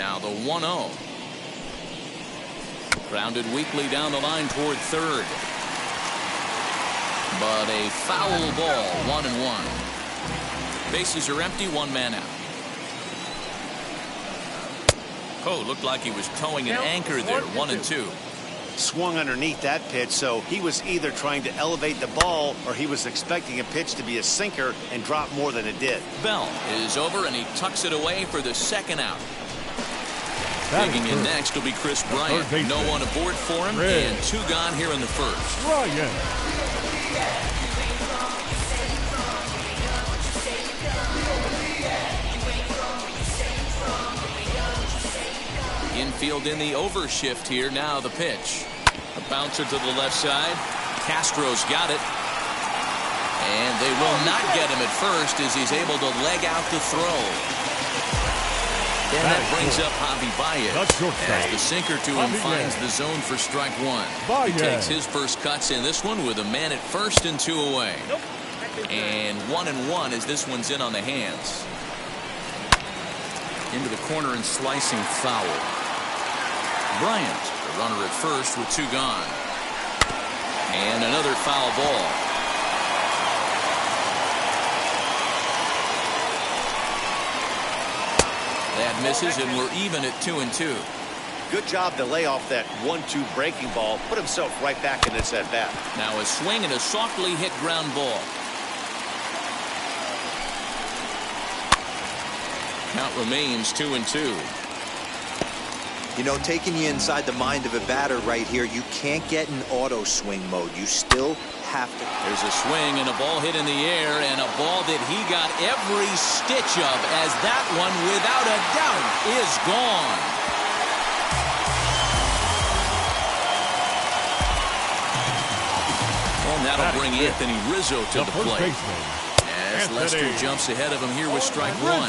Now the 1-0. Grounded weakly down the line toward third. But a foul ball, 1-1. Bases are empty, one man out. Oh, looked like he was towing an anchor there, 1-2. Swung underneath that pitch, so he was either trying to elevate the ball or he was expecting a pitch to be a sinker and drop more than it did. Bell is over and he tucks it away for the second out. Digging in next will be Chris Bryant. No one aboard for him, and 2 gone here in the first. Bryant. Infield in the overshift here. Now the pitch. A bouncer to the left side. Castro's got it. And they will not get him at first as he's able to leg out the throw. And that brings up Javi Baez as the sinker to him finds the zone for strike 1. He takes his first cuts in this one with a man at first and 2 away. And 1-1 as this one's in on the hands. Into the corner and slicing foul. Bryant, the runner at first with 2 gone. And another foul ball. That misses, and we're even at 2-2. Good job to lay off that 1-2 breaking ball. Put himself right back in this at bat. Now a swing and a softly hit ground ball. Count remains 2-2. You know, taking you inside the mind of a batter right here, you can't get in auto swing mode. You still have to. There's a swing and a ball hit in the air, and a ball that he got every stitch of, as that one, without a doubt, is gone. Well, that'll bring Anthony Rizzo to the plate. As Lester jumps ahead of him here with strike 1.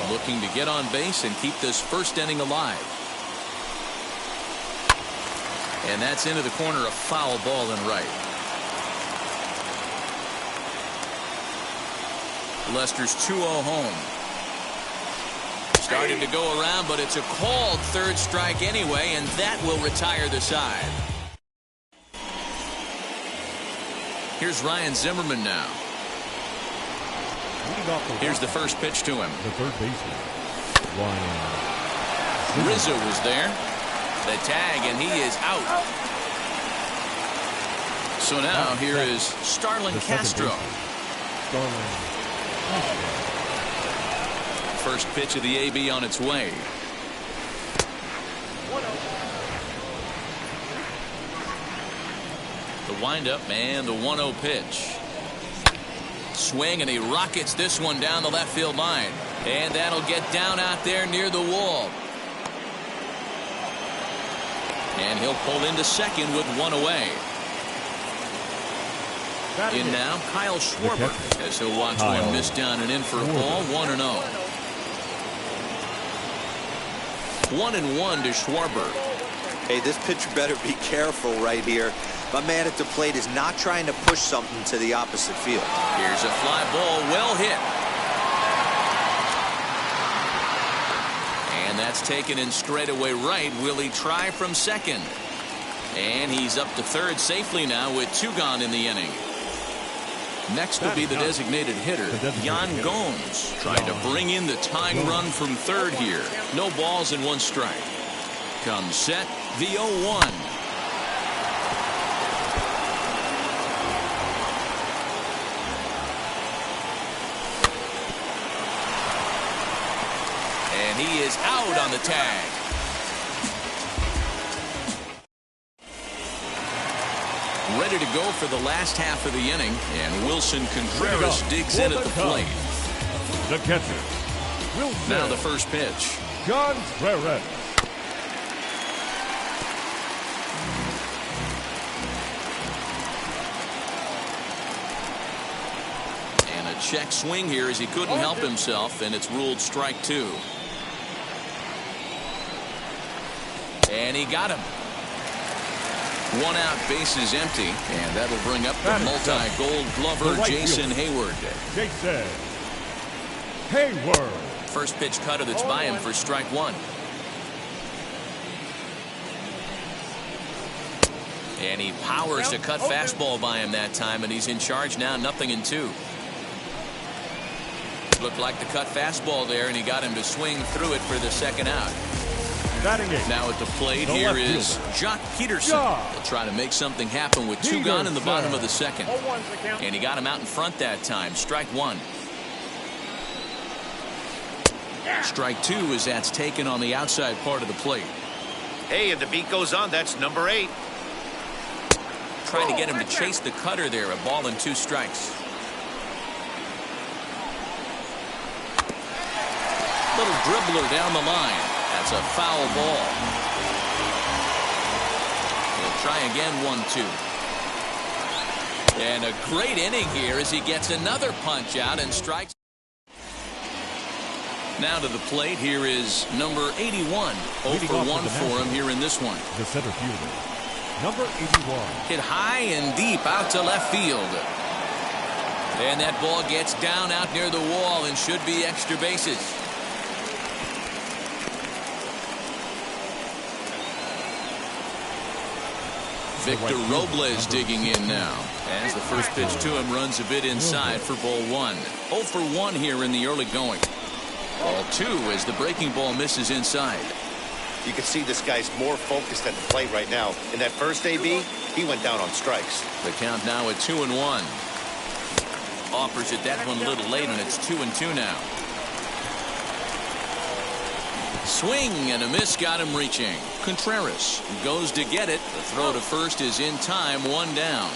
Looking to get on base and keep this first inning alive. And that's into the corner, a foul ball and right. Lester's 2-0 home. Started to go around, but it's a called third strike anyway, and that will retire the side. Here's Ryan Zimmerman now. Here's the first pitch to him. The third baseman, Ryan. Rizzo was there. The tag, and he is out. So now here is Starlin Castro. First pitch of the AB on its way. The windup and the 1-0 pitch. Swing, and he rockets this one down the left field line. And that'll get down out there near the wall. And he'll pull into second with 1 away. In now, Kyle Schwarber, as he'll watch one miss down and in for a ball, 1-0. 1-1 to Schwarber. Hey, this pitcher better be careful right here. My man at the plate is not trying to push something to the opposite field. Here's a fly ball, well hit. And that's taken in straightaway right. Will he try from second? And he's up to third safely now with 2 gone in the inning. Next will be the designated hitter, Yan Gomes, trying to bring in the tying run from third here. No balls and 1 strike. Comes set, the 0-1. And he is out on the tag. Ready to go for the last half of the inning, and Wilson Contreras digs in at the plate. The catcher, Wilson. Now the first pitch. Contreras. And a check swing here as he couldn't help himself, and it's ruled strike 2. And he got him. 1 out, bases empty, and that'll bring up the multi-gold glover Jason Hayward. Jason Hayward. First pitch cutter that's by him for strike 1. And he powers a cut fastball by him that time, and he's in charge now, 0-2. Looked like the cut fastball there, and he got him to swing through it for the second out. Now at the plate here is Jock Peterson. He'll try to make something happen with 2 gone in the bottom of the second. And he got him out in front that time. Strike 1. Strike 2 as that's taken on the outside part of the plate. Hey, and the beat goes on. That's number 8. Trying to get him to chase the cutter there. A ball and 2 strikes. Little dribbler down the line. That's a foul ball. He'll try again, 1-2. And a great inning here as he gets another punch out and strikes. Now to the plate, here is number 81. 0 for 1 for him here in this one. The center fielder, number 81. Hit high and deep out to left field. And that ball gets down out near the wall and should be extra bases. Victor Robles digging in now as the first pitch to him runs a bit inside for ball 1. 0 for 1 here in the early going. Ball 2 as the breaking ball misses inside. You can see this guy's more focused at the plate right now. In that first AB, he went down on strikes. The count now at 2-1. Offers it that one a little late, and it's 2-2 now. Swing and a miss got him reaching. Contreras goes to get it. The throw to first is in time, 1 down.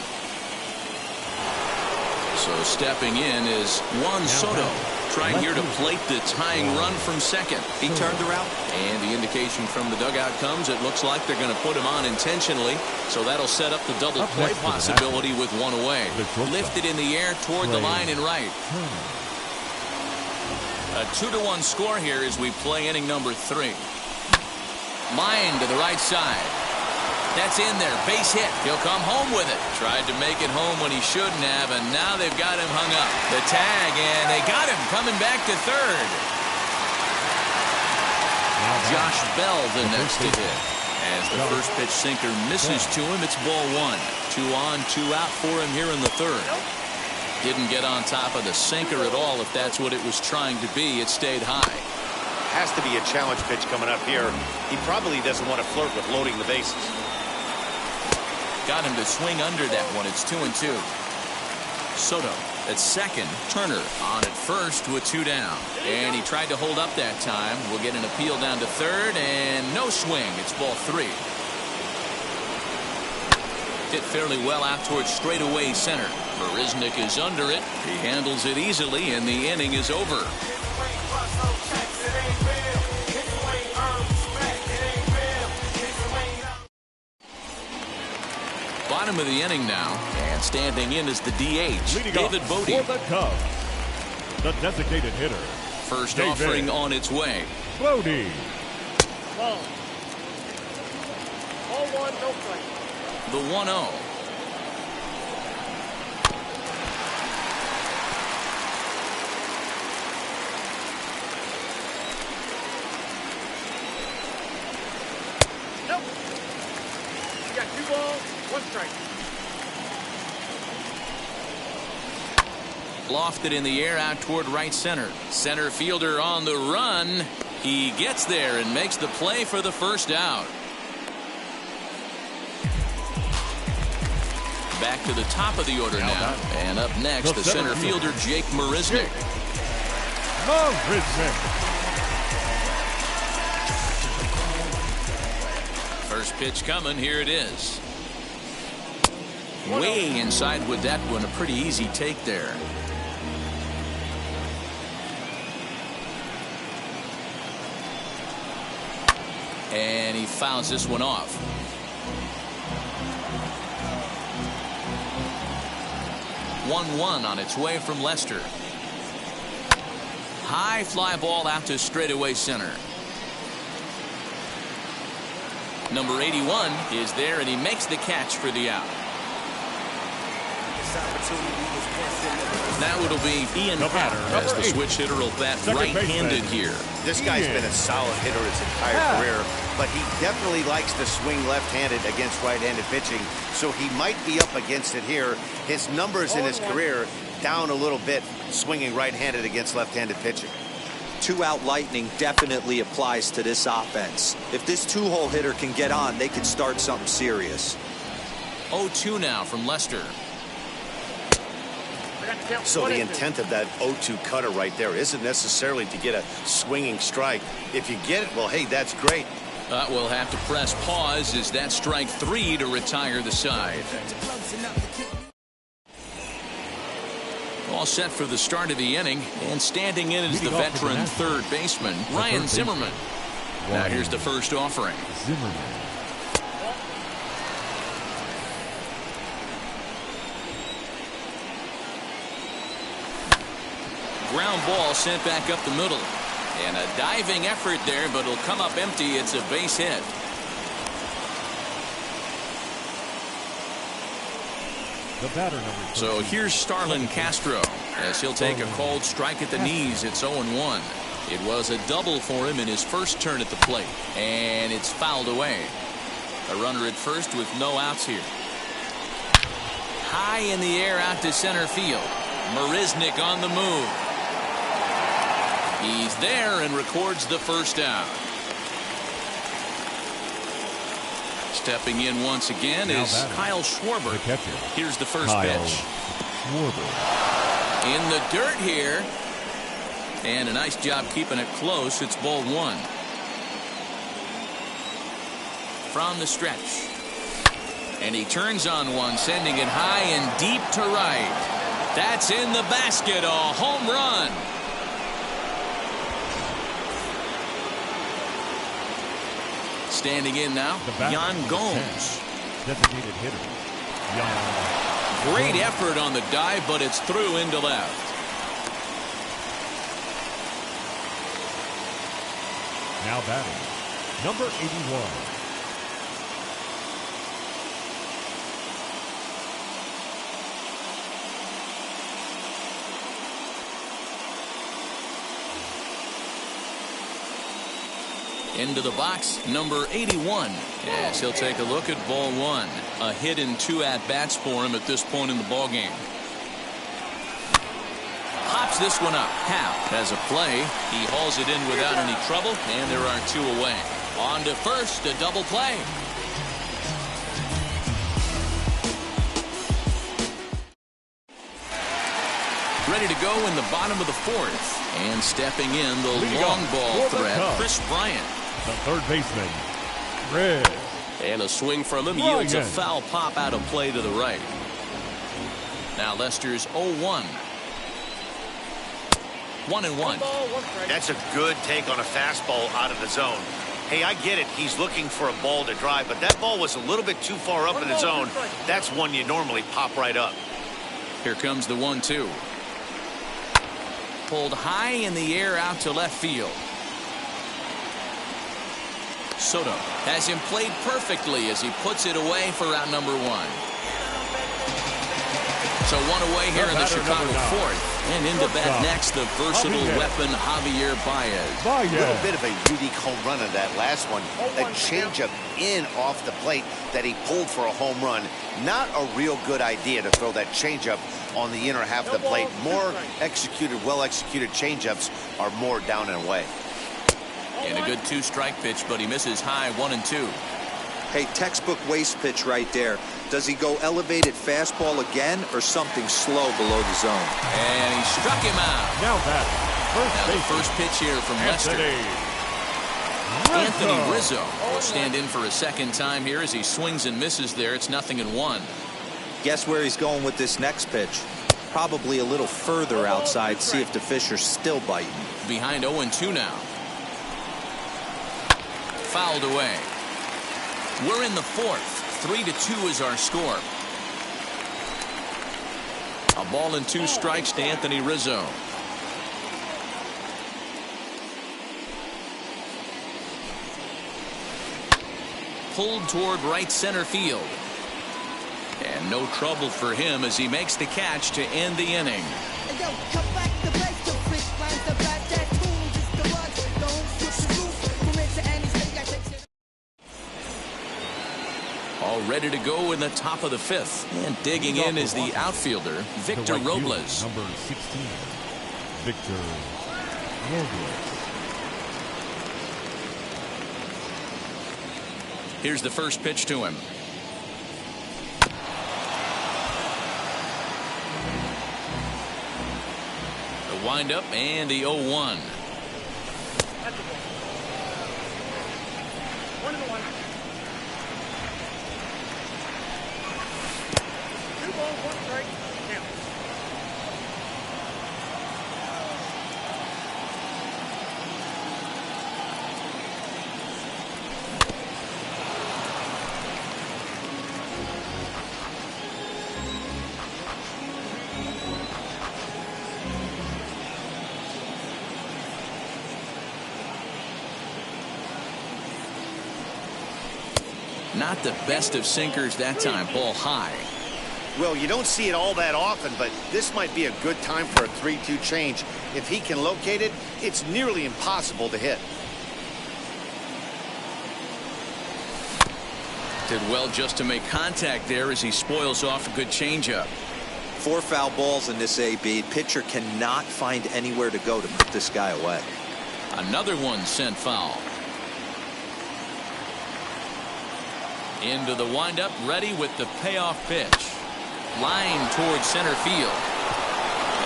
So stepping in is Juan Soto, trying here to plate the tying run from second. He turned around. And the indication from the dugout comes, it looks like they're going to put him on intentionally. So that'll set up the double play possibility with 1 away. Lifted in the air toward the line and right. A 2-1 score here as we play inning number 3. Line to the right side. That's in there. Base hit. He'll come home with it. Tried to make it home when he shouldn't have, and now they've got him hung up. The tag, and they got him coming back to third. Josh Bell the next to hit. As the first pitch sinker misses to him, it's ball 1. 2 on, 2 out for him here in the third. Didn't get on top of the sinker at all, if that's what it was trying to be. It stayed high. Has to be a challenge pitch coming up here. He probably doesn't want to flirt with loading the bases. Got him to swing under that one. It's 2-2. Soto at second. Turner on at first with 2 down. And he tried to hold up that time. We'll get an appeal down to third, and no swing. It's ball 3. Hit fairly well out towards straightaway center. Marisnick is under it. He handles it easily, and the inning is over. Bottom of the inning now, and standing in is the DH, David Bote. For the Cubs, the designated hitter. First offering on its way. Bote. Ball 1, no strike. The 1-0. Nope. You got 2 balls, 1 strike. Lofted in the air out toward right center. Center fielder on the run. He gets there and makes the play for the first out. Back to the top of the order now. And up next, the center fielder, Jake Marisnick. First pitch coming. Here it is. Way inside with that one. A pretty easy take there. And he fouls this one off. One on its way from Lester. High fly ball out to straightaway center. Number 81 is there, and he makes the catch for the out. Now it'll be Ian Happ as the switch hitter will bat right-handed here. This guy's been a solid hitter his entire career, but he definitely likes to swing left-handed against right-handed pitching, so he might be up against it here. His numbers in his career down a little bit swinging right-handed against left-handed pitching. Two-out lightning definitely applies to this offense. If this two-hole hitter can get on, they can start something serious. 0-2 now from Lester. So the intent of that 0-2 cutter right there isn't necessarily to get a swinging strike. If you get it, well, hey, that's great. We'll have to press pause as that strike 3 to retire the side. All set for the start of the inning, and standing in is the veteran third baseman, Ryan Zimmerman. Now here's the first offering. Zimmerman. Ground ball sent back up the middle. And a diving effort there, but it'll come up empty. It's a base hit. The batter number 13. So here's Starlin Castro as he'll take a called strike at the knees. It's 0-1. It was a double for him in his first turn at the plate, and it's fouled away. A runner at first with no outs here. High in the air out to center field. Marisnick on the move. He's there and records the first out. Stepping in once again is Kyle Schwarber. Here's the first pitch. In the dirt here. And a nice job keeping it close. It's ball 1. From the stretch. And he turns on one, sending it high and deep to right. That's in the basket. A home run. Standing in now, Yan Gomes. Designated hitter. Great effort on the dive, but it's through into left. Now batting, number 81. Into the box, number 81, as he'll take a look at ball 1. A hit in 2 at-bats for him at this point in the ballgame. Pops this one up. Happ has a play. He hauls it in without any trouble, and there are 2 away. On to first, a double play. Ready to go in the bottom of the 4th. And stepping in, the long ball threat, Chris Bryant. The third baseman, Chris. And a swing from him yields a foul pop out of play to the right. Now Lester's 0-1. 1-1. That's a good take on a fastball out of the zone. Hey, I get it. He's looking for a ball to drive, but that ball was a little bit too far up in the zone. That's one you normally pop right up. Here comes the 1-2. Pulled high in the air out to left field. Soto has him played perfectly as he puts it away for out number 1. So 1 away here in the Chicago 4th. And into bat next, the versatile weapon, Javier Baez. A little bit of a unique home run on that last one. A changeup in off the plate that he pulled for a home run. Not a real good idea to throw that changeup on the inner half of the plate. More executed, well-executed changeups are more down and away. And a good 2-strike pitch, but he misses high 1 and 2. Hey, textbook waste pitch right there. Does he go elevated fastball again or something slow below the zone? And he struck him out. Now batting, the first pitch here from Lester. Anthony Rizzo will stand in for a second time here as he swings and misses there. It's 0-1. Guess where he's going with this next pitch? Probably a little further outside. See if the fish are still biting. Behind 0-2 now. Fouled away. We're in the 4th. 3-2 is our score. A ball and 2 strikes to Anthony Rizzo. Pulled toward right center field. And no trouble for him as he makes the catch to end the inning. ready to go in the top of the 5th. And digging in is the outfielder, Victor right field, Robles. number 16, Victor Robles. Here's the first pitch to him. The windup and the 0-1. That's a ball. 1-1. 2 balls, 1 strike. Count. Not the best of sinkers that time. Ball high. Well, you don't see it all that often, but this might be a good time for a 3-2 change. If he can locate it, it's nearly impossible to hit. Did well just to make contact there as he spoils off a good changeup. 4 foul balls in this AB. Pitcher cannot find anywhere to go to put this guy away. Another one sent foul. Into the windup, ready with the payoff pitch. Line towards center field.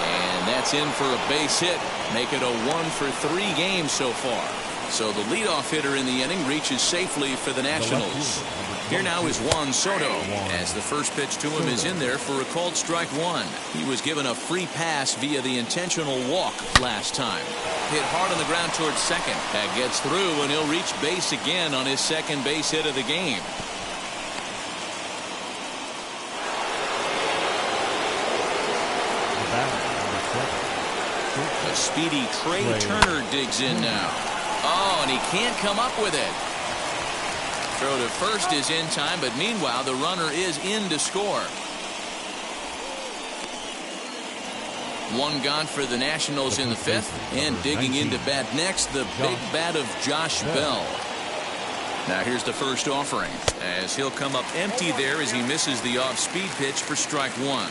And that's in for a base hit. Make it a 1-for-3 game so far. So the leadoff hitter in the inning reaches safely for the Nationals. Here now is Juan Soto, as the first pitch to him is in there for a called strike 1. He was given a free pass via the intentional walk last time. Hit hard on the ground towards second. That gets through, and he'll reach base again on his second base hit of the game. A speedy Trey Turner digs in now. Oh, and he can't come up with it. Throw to first is in time, but meanwhile the runner is in to score. 1 gone for the Nationals in the 5th, and digging into bat next, the big bat of Josh Bell. Now here's the first offering, as he'll come up empty there as he misses the off-speed pitch for strike 1.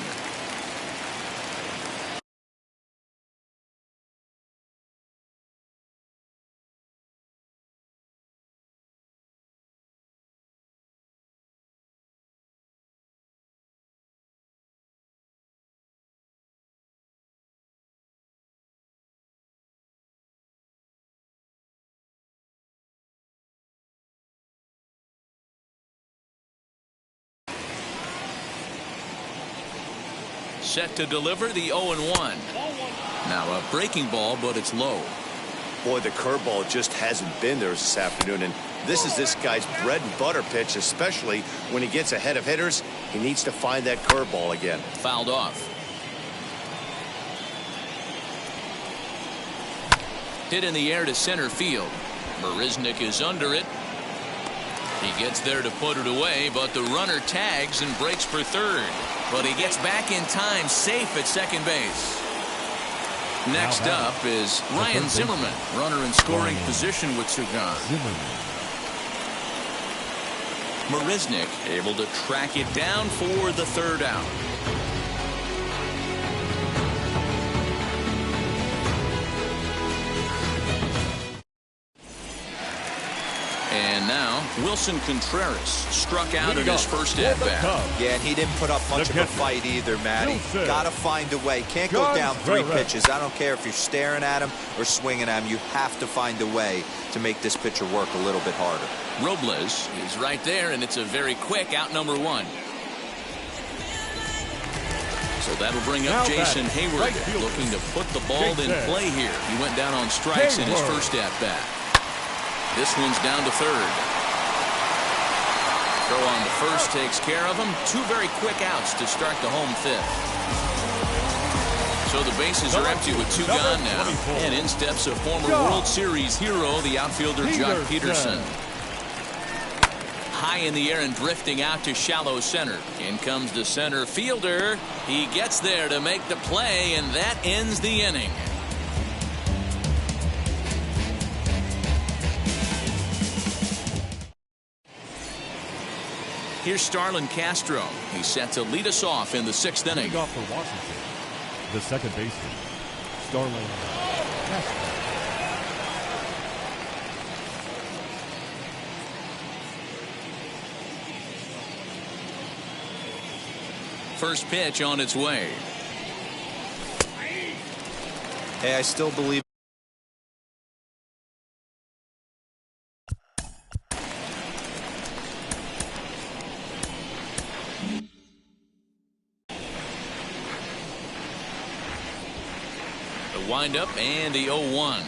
Set to deliver the 0-1. Now a breaking ball, but it's low. Boy, the curveball just hasn't been there this afternoon, and this is this guy's bread and butter pitch, especially when he gets ahead of hitters. He needs to find that curveball again. Fouled off. Hit in the air to center field. Marisnick is under it. He gets there to put it away, but the runner tags and breaks for third. But he gets back in time, safe at second base. Next up is Ryan Zimmerman, runner in scoring position with 2 gone. Marisnick able to track it down for the 3rd out. And now Wilson Contreras struck out in his first at bat. Yeah, and he didn't put up much of a fight either, Matty. Got to find a way. Can't go down 3 pitches. I don't care if you're staring at him or swinging at him. You have to find a way to make this pitcher work a little bit harder. Robles is right there, and it's a very quick out number 1. So that'll bring up Jason Hayward, looking to put the ball in play here. He went down on strikes in his first at bat. This one's down to third. Throw on to first takes care of him. 2 very quick outs to start the home 5th. So the bases are empty with 2 gone now. And in steps a former World Series hero, the outfielder Jock Peterson. High in the air and drifting out to shallow center. In comes the center fielder. He gets there to make the play, and that ends the inning. Here's Starlin Castro. He's set to lead us off in the 6th inning. Leading off for Washington, the second baseman, Starlin Castro. First pitch on its way. Hey, I still believe. The windup and the 0-1.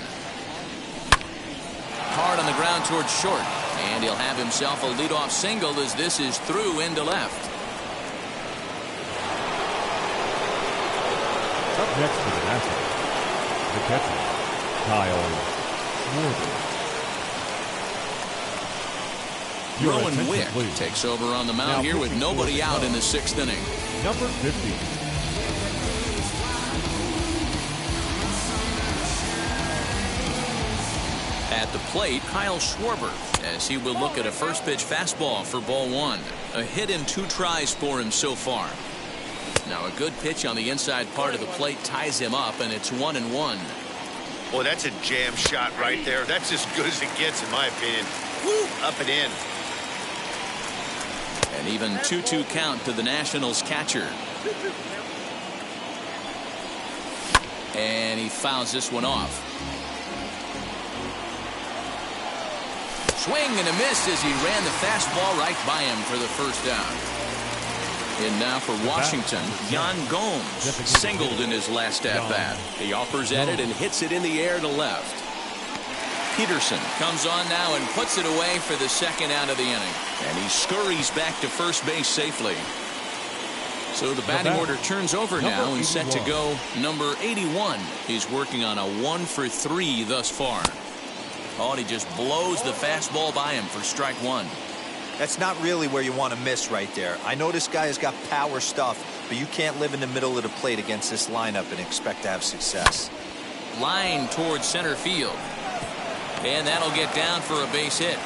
Hard on the ground towards short. And he'll have himself a leadoff single as this is through into left. Up next for the Nationals, the catcher, Kyle Schwarber. Your Rowan attention, Wick please. takes over on the mound Now here with pitching nobody for the out in the Cubs, 6th inning. number 50. At the plate, Kyle Schwarber, as he will look at a first pitch fastball for ball 1. A hit in 2 tries for him so far. Now a good pitch on the inside part of the plate ties him up, and it's 1-1. Boy, that's a jam shot right there. That's as good as it gets, in my opinion. Woo, up and in. An even 2-2 count to the Nationals catcher. And he fouls this one off. Swing and a miss as he ran the fastball right by him for the first down. And now for Washington, Yan Gomes singled in his last at-bat. He offers at it and hits it in the air to left. Peterson comes on now and puts it away for the second out of the inning. And he scurries back to first base safely. So the batting order turns over now and set to go number 81. He's working on a 1-for-3 thus far. Oh, and he just blows the fastball by him for strike 1. That's not really where you want to miss right there. I know this guy has got power stuff, but you can't live in the middle of the plate against this lineup and expect to have success. Line towards center field. And that'll get down for a base hit.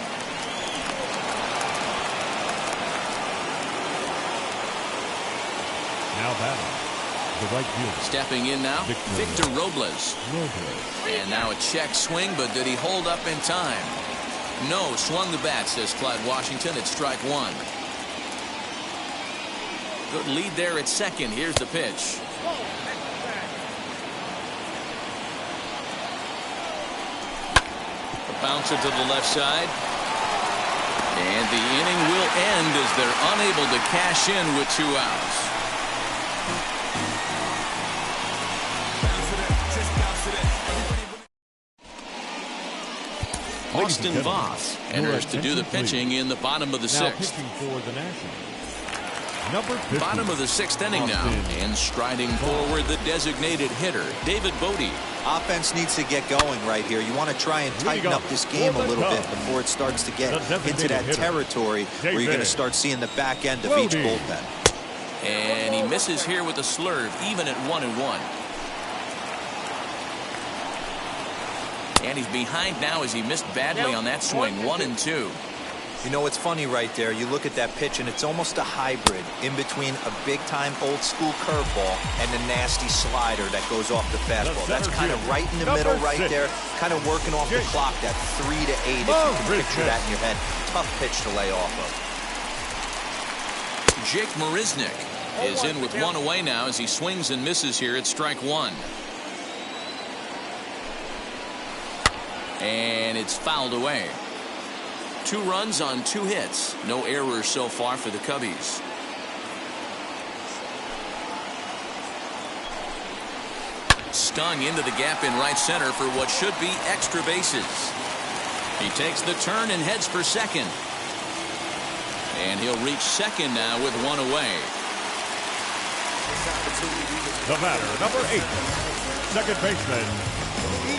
Now batting, the right fielder. Stepping in now, Victor Robles. And now a check swing, but did he hold up in time? No, swung the bat, says Clyde Washington. It's strike 1. Good lead there at second. Here's the pitch. A bouncer to the left side. And the inning will end as they're unable to cash in with 2 outs. Austin Voth enters to do the pitching in the bottom of the 6th. Pitching for the Nationals, number 50. Bottom of the 6th inning now, and striding forward the designated hitter, David Bodie. Offense needs to get going right here. You want to try and tighten up this game a little bit before it starts to get into that territory where you're going to start seeing the back end of each bullpen. And he misses here with a slurve, even at 1-1. And he's behind now as he missed badly on that swing. 1-2. You know, it's funny right there. You look at that pitch, and it's almost a hybrid in between a big-time old-school curveball and a nasty slider that goes off the fastball. That's kind of right in the middle right there, kind of working off the clock, that 3 to 8, if you can picture that in your head. Tough pitch to lay off of. Jake Marisnick is in with 1 away now as he swings and misses here at strike 1. And it's fouled away. 2 runs on 2 hits. No errors so far for the Cubbies. Stung into the gap in right center for what should be extra bases. He takes the turn and heads for second. And he'll reach second now with 1 away. The batter, number 8, second baseman,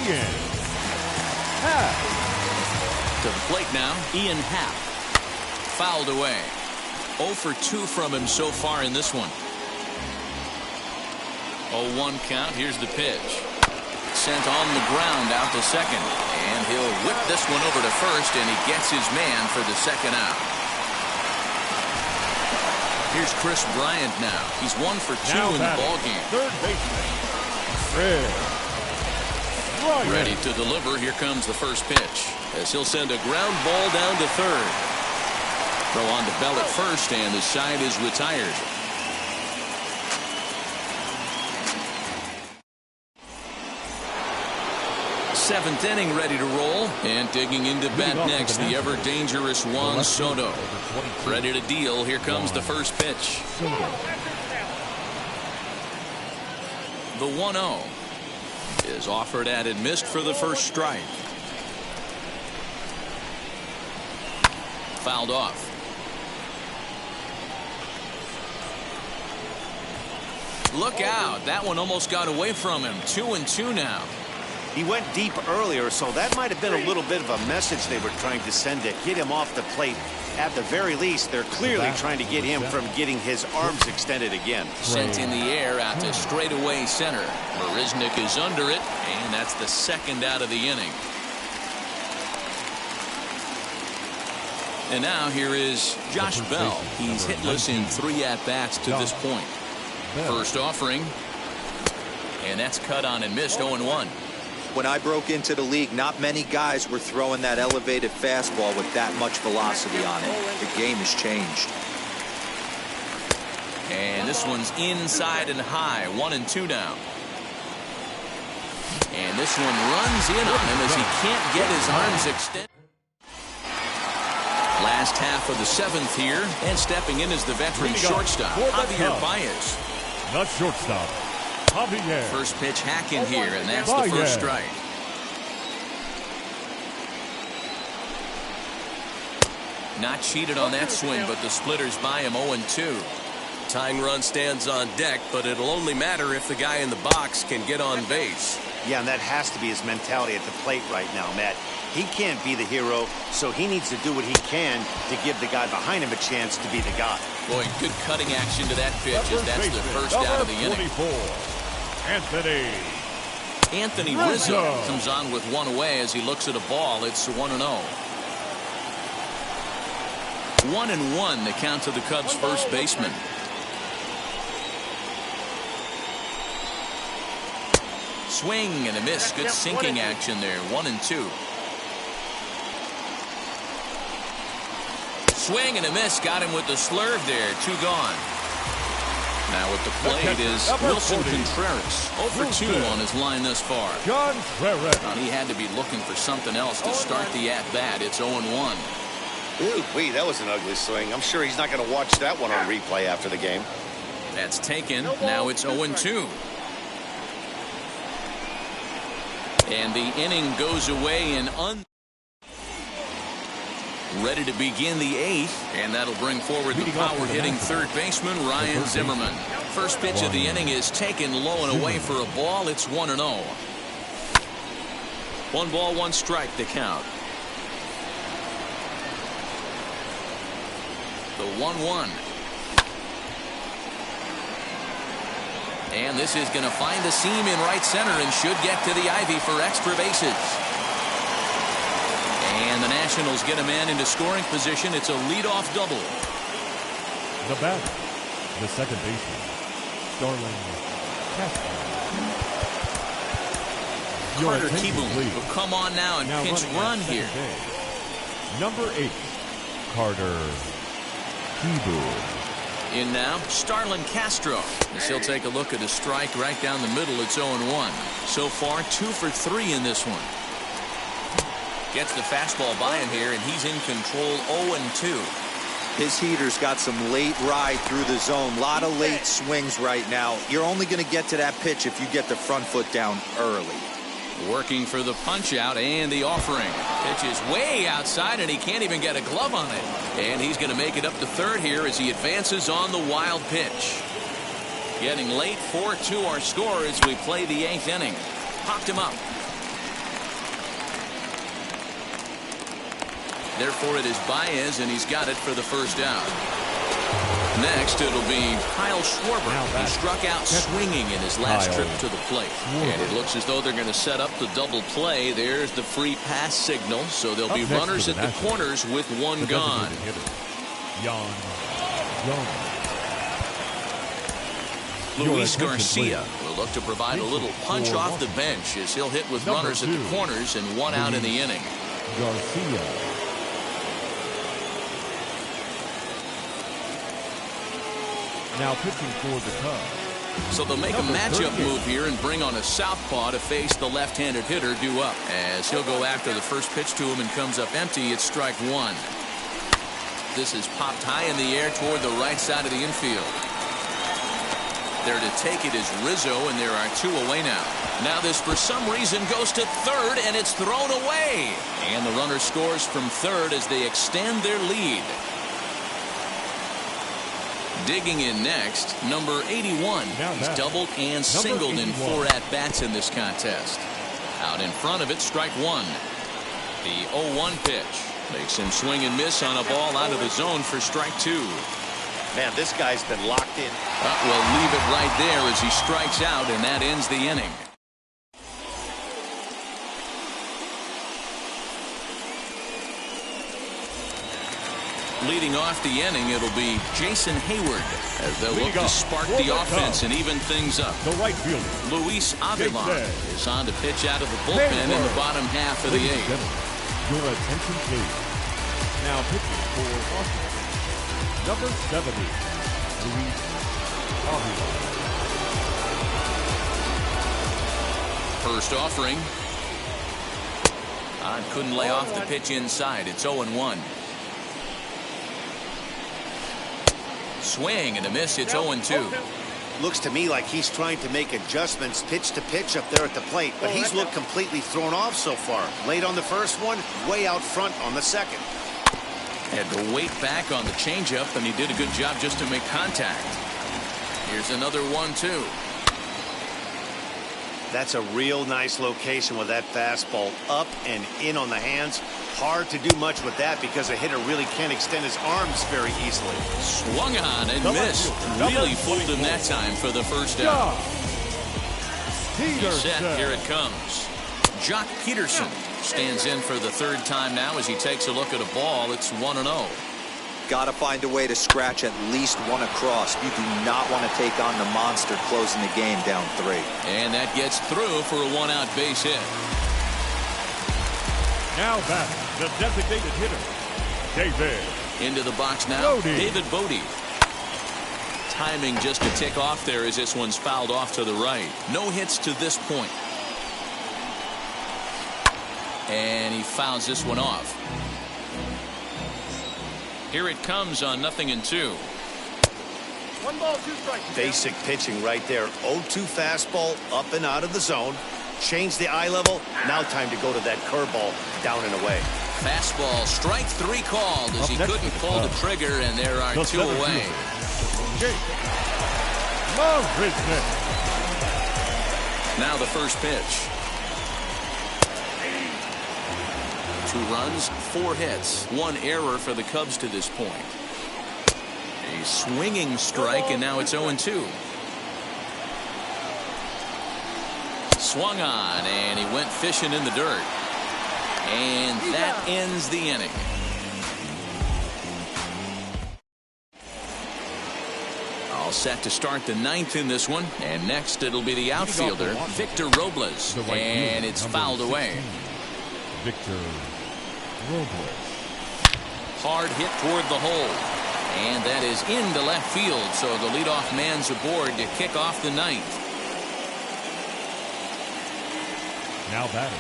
Ian Happ. To the plate now, Ian Happ. Fouled away. 0 for 2 from him so far in this one. 0-1 count. Here's the pitch. Sent on the ground out to second. And he'll whip this one over to first, and he gets his man for the second out. Here's Chris Bryant now. He's 1 for 2 in the ballgame. Third baseman, Chris Bryant. Ready to deliver. Here comes the first pitch, as he'll send a ground ball down to third. Throw on to Bell at first, and the side is retired. Seventh inning ready to roll, and digging into bat next, the ever dangerous Juan Soto. Ready to deal. Here comes the first pitch. The 1-0 is offered at and missed for the first strike. Fouled off. Look out. That one almost got away from him. 2-2 now. He went deep earlier, so that might have been a little bit of a message they were trying to send to get him off the plate. At the very least, they're clearly trying to get him from getting his arms extended again. Sent in the air out to straightaway center. Marisnick is under it, and that's the second out of the inning. And now here is Josh Bell. He's hitless in 3 at-bats to this point. First offering, and that's cut on and missed. 0-1. When I broke into the league, not many guys were throwing that elevated fastball with that much velocity on it. The game has changed. And this one's inside and high. 1-2 now. And this one runs in on him as he can't get his arms extended. Last half of the 7th here, and stepping in is the veteran shortstop, Javier Baez. Not shortstop, Javier. First pitch hack in here, and that's the first strike. Not cheated on that swing, but the splitter's by him. 0-2. Tying run stands on deck, but it'll only matter if the guy in the box can get on base. Yeah, and that has to be his mentality at the plate right now, Matt. He can't be the hero, so he needs to do what he can to give the guy behind him a chance to be the guy. Boy, good cutting action to that pitch, as that's the first out of the inning. Anthony Rizzo comes on with one away as he looks at a ball. It's 1-0. 1-1 the count to the Cubs' first baseman. Swing and a miss. Good sinking action there. 1-2. Swing and a miss. Got him with the slurve there. 2 gone. Now at the plate is Wilson Contreras. 0 for 2 on his line thus far. Contreras. He had to be looking for something else to start the at-bat. It's 0-1. Ooh, that was an ugly swing. I'm sure he's not going to watch that one on replay after the game. That's taken. Now it's 0-2. And the inning goes away in ready to begin the 8th, and that'll bring forward the power-hitting third baseman, Ryan Zimmerman. First pitch of the inning is taken low and away for a ball. It's 1-0. 1 ball, 1 strike to count. The 1-1. And this is going to find a seam in right center and should get to the ivy for extra bases. And the Nationals get a man into scoring position. It's a leadoff double. The batter, the second baseman, Starlin Castro. Carter Kieboom will come on now and pinch run here. Number 8, Carter Kieboom. In now, Starlin Castro. As he'll take a look at a strike right down the middle. It's 0-1. So far, 2 for 3 in this one. Gets the fastball by him here, and he's in control. 0-2. His heater's got some late ride through the zone. A lot of late swings right now. You're only going to get to that pitch if you get the front foot down early. Working for the punch out and the offering. Pitch is way outside, and he can't even get a glove on it. And he's going to make it up to third here as he advances on the wild pitch. Getting late. 4-2 our score as we play the 8th inning. Popped him up. Therefore, it is Baez, and he's got it for the first out. Next, it'll be Kyle Schwarber, who struck out swinging in his last trip to the plate. And it looks as though they're going to set up the double play. There's the free pass signal, so there'll be runners at the corners with 1 gone. Luis Garcia will look to provide a little punch off the bench as he'll hit with runners at the corners and one out in the inning. Garcia. Now pitching for the Cubs. So they'll make a matchup move here and bring on a southpaw to face the left-handed hitter due up. As he'll go after the first pitch to him and comes up empty, it's strike one. This is popped high in the air toward the right side of the infield. There to take it is Rizzo, and there are two away now. Now this, for some reason, goes to third, and it's thrown away. And the runner scores from third as they extend their lead. Digging in next, number 81. He's doubled and singled in 4 at-bats in this contest. Out in front of it, strike one. The 0-1 pitch makes him swing and miss on a ball out of the zone for strike two. Man, this guy's been locked in. We'll leave it right there as he strikes out, and that ends the inning. Leading off the inning, it'll be Jason Hayward as they'll look to spark the offense and even things up. The right fielder, Luis Avilan is on to pitch out of the bullpen in the bottom half of the eighth. Your attention, please. Now pitching for Washington, number 70, Luis Avilan. First offering. Couldn't lay off the pitch inside. It's 0-1. Swing and a miss. It's 0-2. Looks to me like he's trying to make adjustments pitch to pitch up there at the plate, but he's looked completely thrown off so far. Late on the first one, way out front on the second. Had to wait back on the changeup, and he did a good job just to make contact. Here's another 1-2. That's a real nice location with that fastball up and in on the hands. Hard to do much with that because a hitter really can't extend his arms very easily. Swung on and missed. Really fooled him that time for the first out. He's set. Here it comes. Jock Peterson stands in for the third time now as he takes a look at a ball. It's 1-0. Got to find a way to scratch at least one across. You do not want to take on the monster closing the game down 3. And that gets through for a 1-out base hit. Now back, the designated hitter, David. Into the box now, David Bote. Timing just a tick off there as this one's fouled off to the right. No hits to this point. And he fouls this one off. Here it comes on 0-2. 1 ball, 2 strikes. Basic pitching right there. 0-2 fastball up and out of the zone. Change the eye level. Now time to go to that curveball down and away. Fastball, strike 3 called as he couldn't pull the trigger, and there are 2 away. Now the first pitch. 2 runs, 4 hits, 1 error for the Cubs to this point. A swinging strike, and now it's 0-2. Swung on, and he went fishing in the dirt. And that ends the inning. All set to start the 9th in this one. And next it'll be the outfielder, Victor Robles. And it's fouled away. Victor Robles. Hard hit toward the hole. And that is into left field. So the leadoff man's aboard to kick off the 9th. Now batting,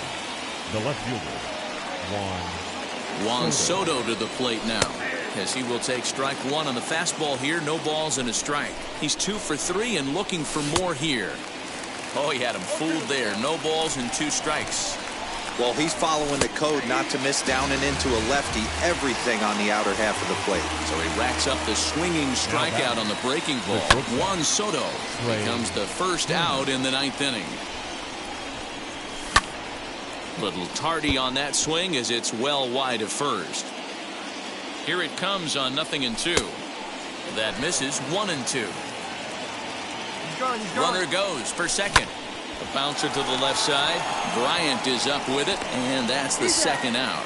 the left fielder, Juan Soto to the plate now, as he will take strike 1 on the fastball here. No balls and a strike. He's 2 for 3 and looking for more here. Oh, he had him fooled there. No balls and 2 strikes. Well, he's following the code not to miss down and into a lefty. Everything on the outer half of the plate. So he racks up the swinging strikeout on the breaking ball. Juan Soto becomes the first out in the 9th inning. Little tardy on that swing as it's well wide of first. Here it comes on 0-2. That misses. 1-2. Runner goes for second. A bouncer to the left side. Bryant is up with it, and that's the second out.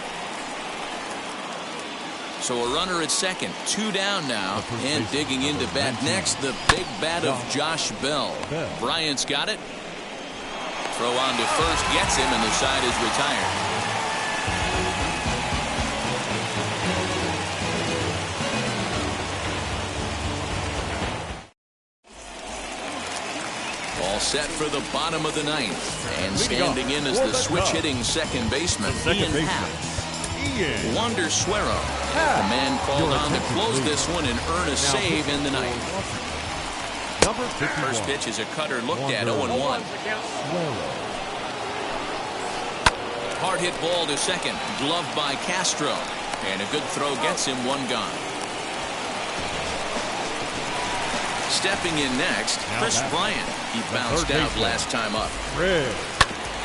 So a runner at second, 2 down now, and digging into bat next, the big bat of Josh Bell. Bryant's got it. Throw on to first, gets him, and the side is retired. All set for the bottom of the ninth, and standing in is the switch-hitting second baseman, Ian Happ. Wander Suero, the man called on to close this one and earn a save in the ninth. First pitch is a cutter looked at, 0-1. Hard hit ball to second, gloved by Castro, and a good throw gets him 1 gone. Stepping in next, Chris Bryant. He bounced out last time up.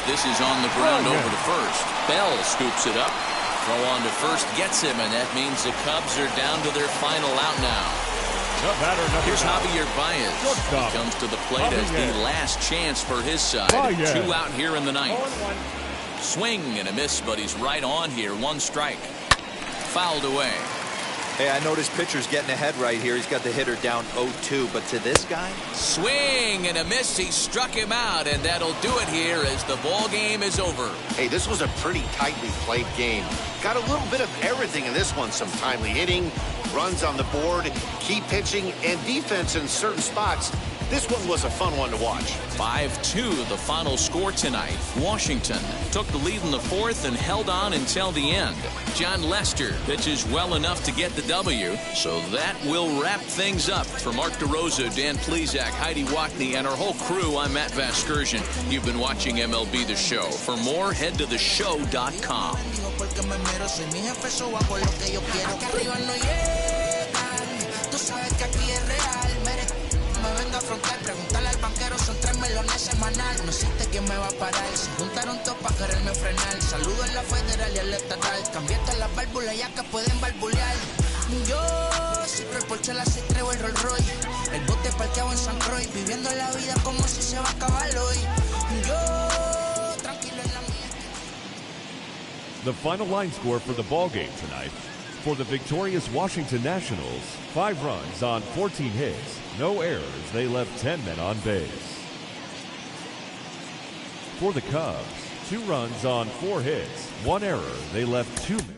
This is on the ground over to first. Bell scoops it up. Throw on to first gets him, and that means the Cubs are down to their final out now. Here's Javier Baez. He comes to the plate as the last chance for his side. 2 out here in the ninth. Swing and a miss, but he's right on here. 1 strike. Fouled away. Hey, I noticed pitcher's getting ahead right here. He's got the hitter down 0-2, but to this guy? Swing and a miss. He struck him out, and that'll do it here as the ball game is over. Hey, this was a pretty tightly played game. Got a little bit of everything in this one. Some timely hitting, runs on the board, key pitching, and defense in certain spots. This one was a fun one to watch. 5-2 the final score tonight. Washington took the lead in the 4th and held on until the end. John Lester pitches well enough to get the W. So that will wrap things up. For Mark DeRosa, Dan Plesac, Heidi Watney, and our whole crew, I'm Matt Vasgersian. You've been watching MLB The Show. For more, head to theshow.com. Me vengo a afrontar, preguntarle al banquero, son 3 melones semanal. No existe quien me va a parar. Se juntaron todos para quererme frenar. Saludo en la federal y en la estatal. Cambiaste las válvulas ya que pueden barbulear. Yo siempre el Porsche, la C3 o el Rolls Royce. El bote parqueado en San Croix. Viviendo la vida como si se va a acabar hoy. Yo tranquilo en la mía. The final line score for the ball game tonight. For the victorious Washington Nationals, 5 runs on 14 hits, no errors. They left 10 men on base. For the Cubs, 2 runs on 4 hits, 1 error. They left 2 men.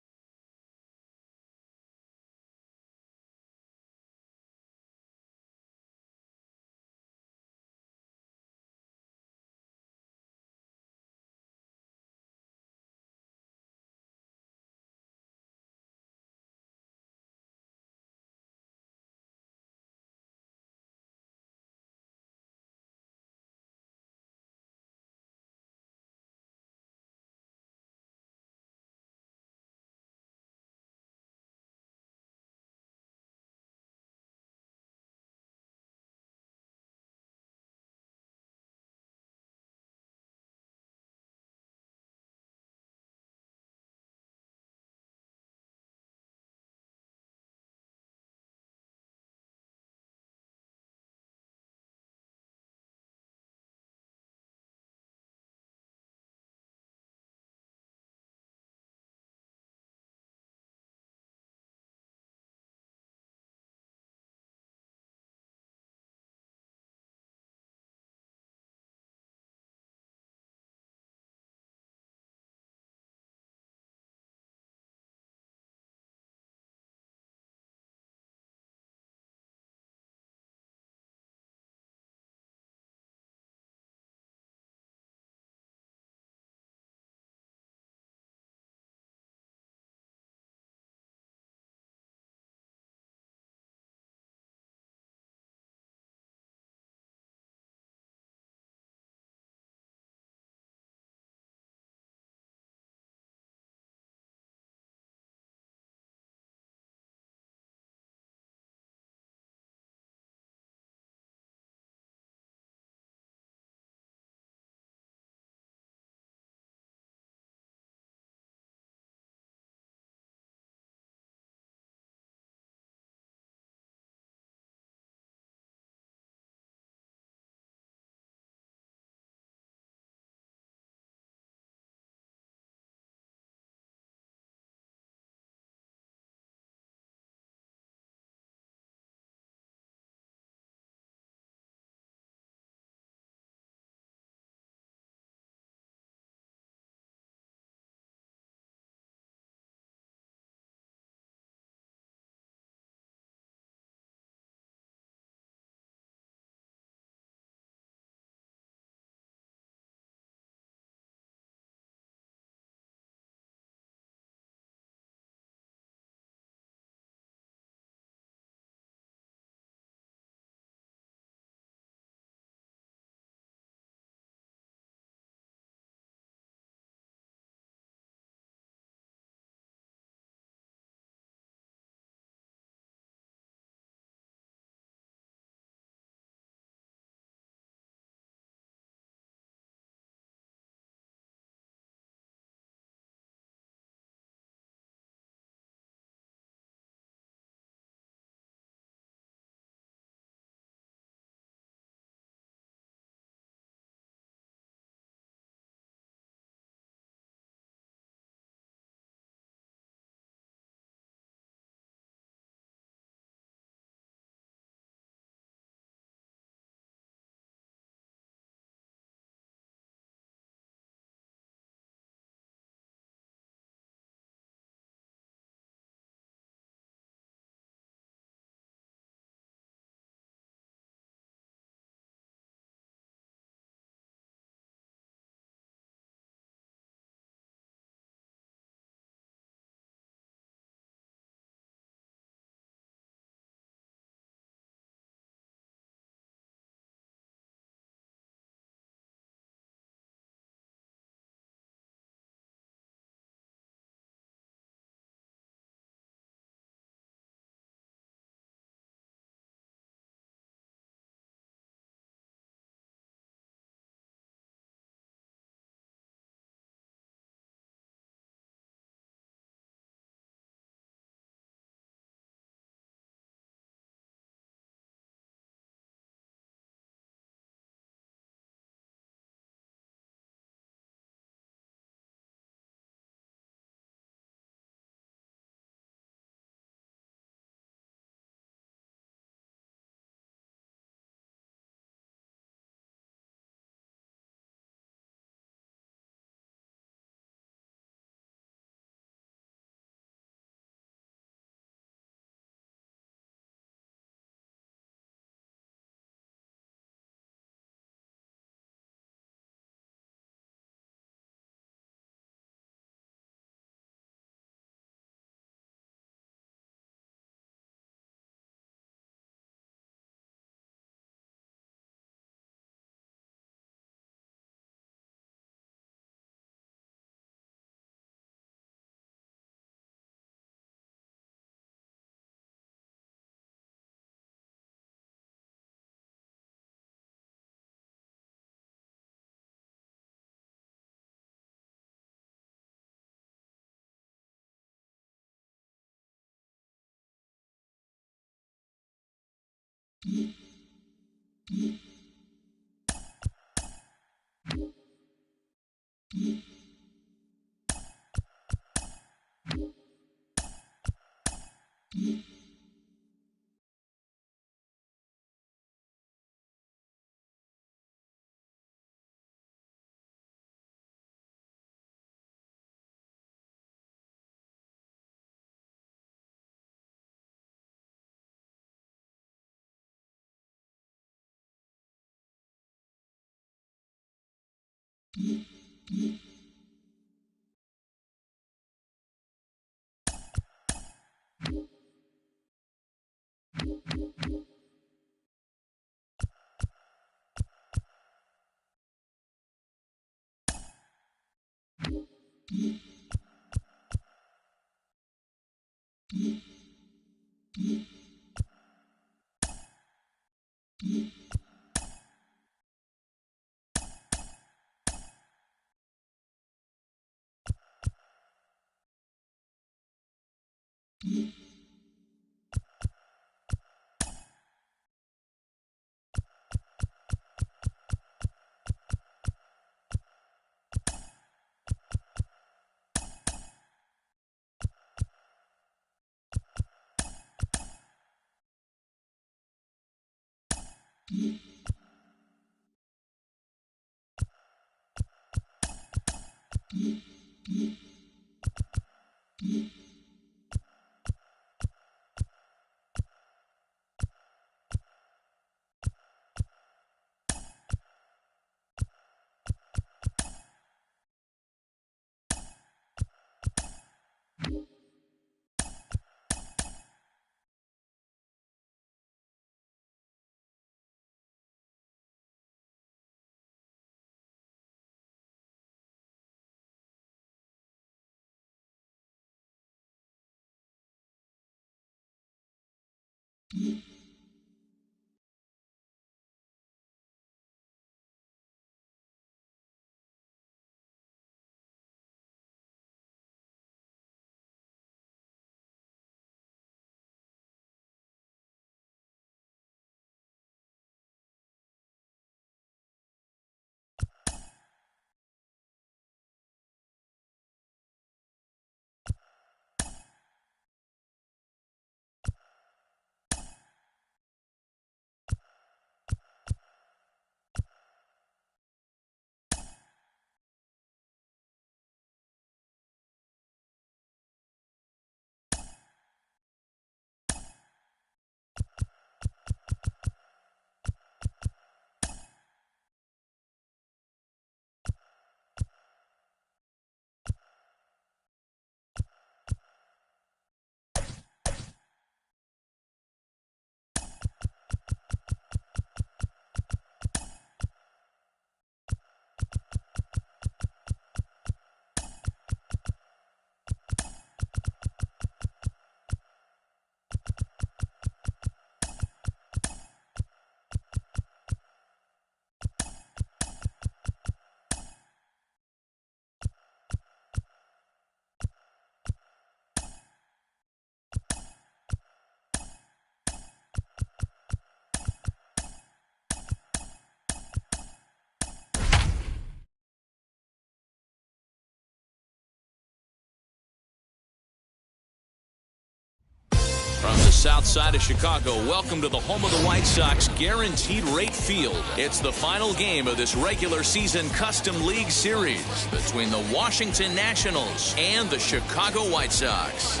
From the south side of Chicago, welcome to the home of the White Sox Guaranteed Rate Field. It's the final game of this regular season Custom League Series between the Washington Nationals and the Chicago White Sox.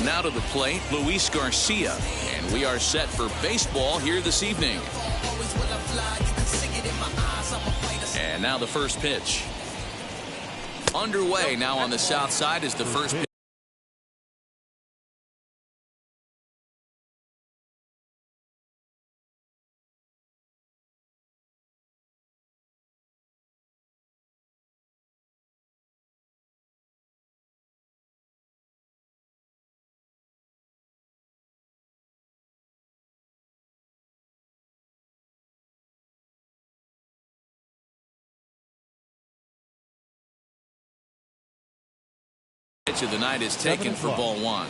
Now to the plate, Luis Garcia, and we are set for baseball here this evening. And now the first pitch. Underway now on the south side is the first pitch. Pitch of the night is taken for ball one.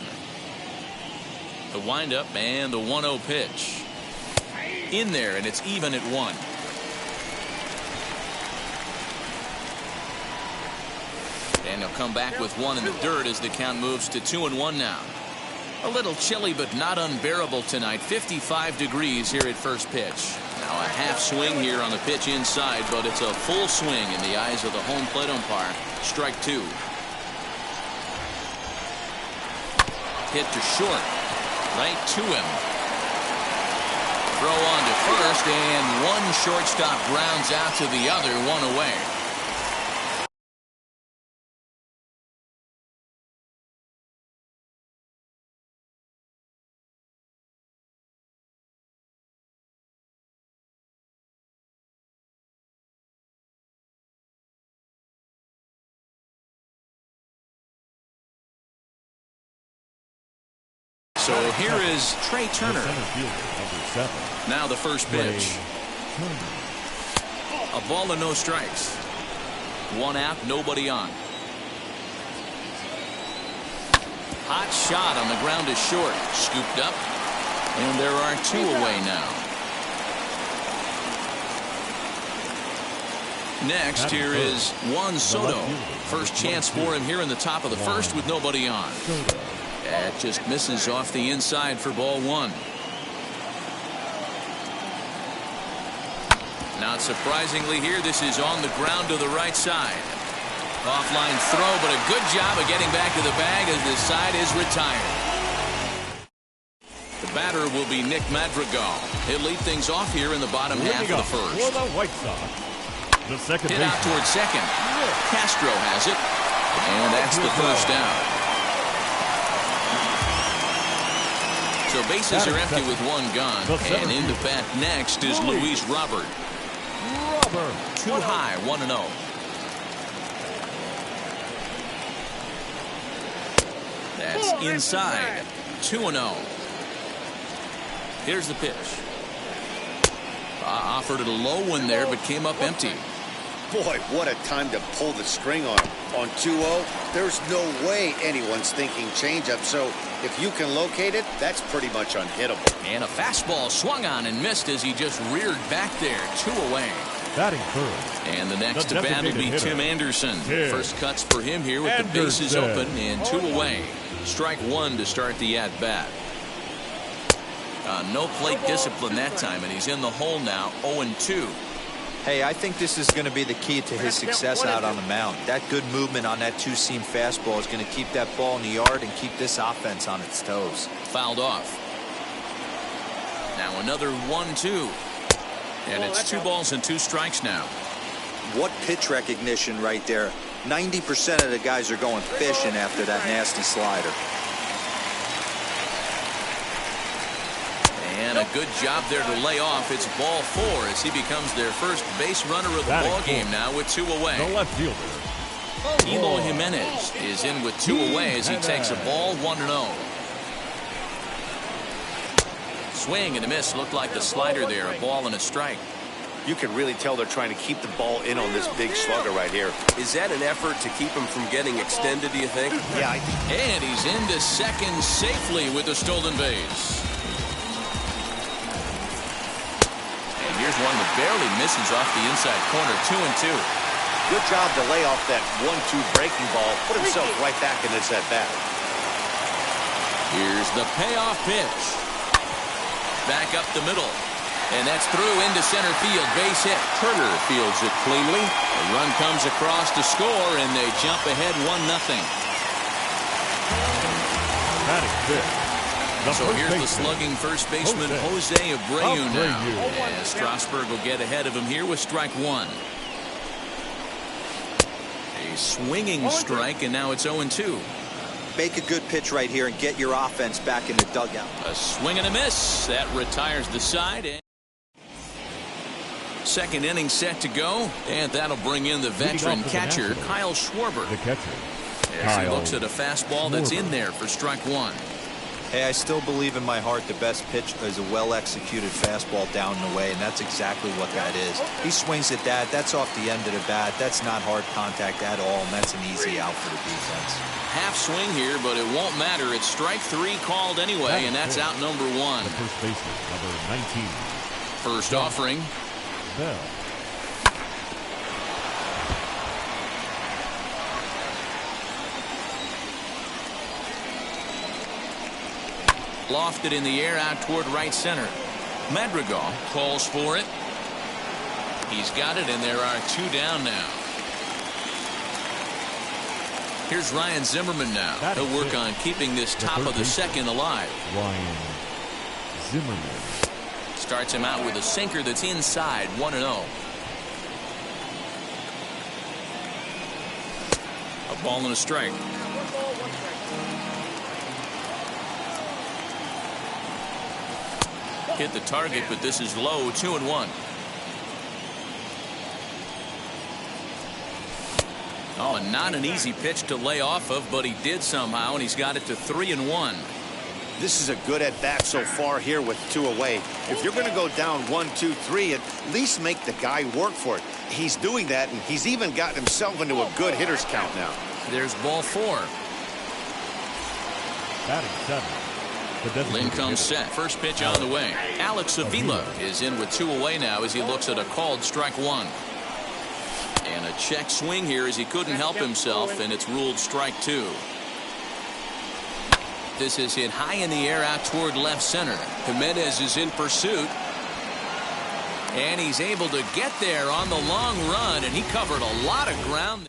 The windup and the 1-0 pitch. In there, and it's even at 1. And he'll come back with 1 in the dirt as the count moves to 2-1 now. A little chilly, but not unbearable tonight. 55 degrees here at first pitch. Now a half swing here on the pitch inside, but it's a full swing in the eyes of the home plate umpire. Strike 2. Hit to short. Right to him. Throw on to first, and one shortstop grounds out to the other, 1 away. So here is Trey Turner. Now the first pitch. A ball and no strikes. 1 out, nobody on. Hot shot on the ground to short. Scooped up. And there are 2 away now. Next, here is Juan Soto. First chance for him here in the top of the first with nobody on. That just misses off the inside for ball 1. Not surprisingly here, this is on the ground to the right side. Offline throw, but a good job of getting back to the bag as this side is retired. The batter will be Nick Madrigal. He'll lead things off here in the bottom half of the first. For the White Sox, the second hit out towards second. Castro has it, and that's the first down. So bases are empty with 1 gone, and into bat next is Luis Robert. Too high, 1-0. That's inside, 2-0. Here's the pitch. Offered it a low one there, but came up empty. Boy, what a time to pull the string on him. On 2-0, there's no way anyone's thinking changeup, so if you can locate it, that's pretty much unhittable. And a fastball swung on and missed as he just reared back there. 2 away. Batting first. And the next to bat will be Tim Anderson. First cuts for him here with the bases open and 2 away. Strike 1 to start the at-bat. No plate discipline that time, and he's in the hole now, 0-2. Hey, I think this is going to be the key to his success out on the mound. That good movement on that 2-seam fastball is going to keep that ball in the yard and keep this offense on its toes. Fouled off. Now another 1-2. And it's 2 balls and 2 strikes now. What pitch recognition right there. 90% of the guys are going fishing after that nasty slider. And a good job there to lay off. It's ball 4 as he becomes their first base runner of the ball game now with 2 away. The left fielder. Eloy Jimenez is in with 2 away as he takes a ball, 1-0. Swing and a miss. Looked like the slider there. A ball and a strike. You can really tell they're trying to keep the ball in on this big slugger right here. Is that an effort to keep him from getting extended, do you think? Yeah, I think. And he's into second safely with the stolen base. And here's one that barely misses off the inside corner. 2-2. Good job to lay off that 1-2 breaking ball. Put himself right back in this at bat. Here's the payoff pitch. Back up the middle. And that's through into center field. Base hit. Turner fields it cleanly. A run comes across to score, and they jump ahead 1-0. So here's the slugging first baseman Jose Abreu now. And Strasburg will get ahead of him here with strike 1. A swinging strike, and now it's 0-2. Make a good pitch right here and get your offense back in the dugout. A swing and a miss. That retires the side. Second inning set to go, and that'll bring in the veteran catcher, Kyle Schwarber. The catcher. As he looks at a fastball that's in there for strike 1. Hey, I still believe in my heart the best pitch is a well-executed fastball down and away, and that's exactly what that is. He swings at that. That's off the end of the bat. That's not hard contact at all, and that's an easy out for the defense. Half swing here, but it won't matter. It's strike 3 called anyway, and that's out number 1. The first baseman, number 19. First offering. Bell. Lofted in the air out toward right center. Madrigal calls for it. He's got it, and there are 2 down now. Here's Ryan Zimmerman now. He'll work on keeping this top of the second alive. Ryan Zimmerman starts him out with a sinker that's inside, 1-0. A ball and a strike. Hit the target, but this is low, 2-1. Oh, and not an easy pitch to lay off of, but he did somehow, and he's got it to 3-1. This is a good at-bat so far here with 2 away. If you're going to go down 1-2-3, at least make the guy work for it. He's doing that, and he's even gotten himself into a good hitter's count now. There's ball 4. Batting 7. Lynn comes set. First pitch on the way. Alex Avila is in with 2 away now as he looks at a called strike 1. And a check swing here as he couldn't help himself, and it's ruled strike 2. This is hit high in the air out toward left center. Jimenez is in pursuit. And he's able to get there on the long run, and he covered a lot of ground.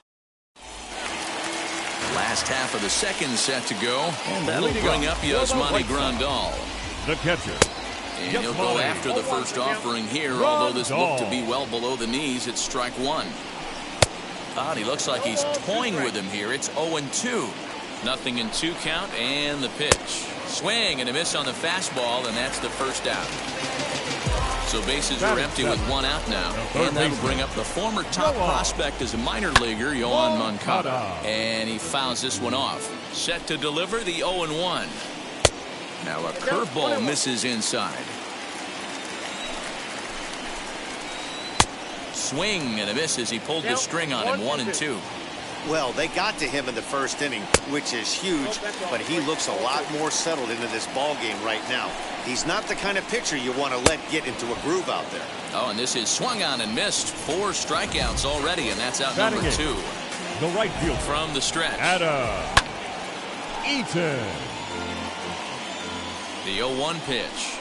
Last half of the second set to go, and that'll bring up Yasmani Grandal. The catcher. And he'll go after the first offering here, although this looked to be well below the knees. It's strike 1. He looks like he's toying with him here. It's 0-2. Nothing in 2 count, and the pitch. Swing and a miss on the fastball, and that's the first out. So bases are empty with 1 out now. And that'll bring up the former top prospect as a minor leaguer, Yohan Moncada. And he fouls this one off. Set to deliver the 0-1. Now a curveball misses inside. Swing and a miss as he pulled the string on him, 1-2. Well, they got to him in the first inning, which is huge, but he looks a lot more settled into this ball game right now. He's not the kind of pitcher you want to let get into a groove out there. Oh, and this is swung on and missed. 4 strikeouts already, and that's out number 2. The right field from the stretch. Adam Eaton. The 0-1 pitch.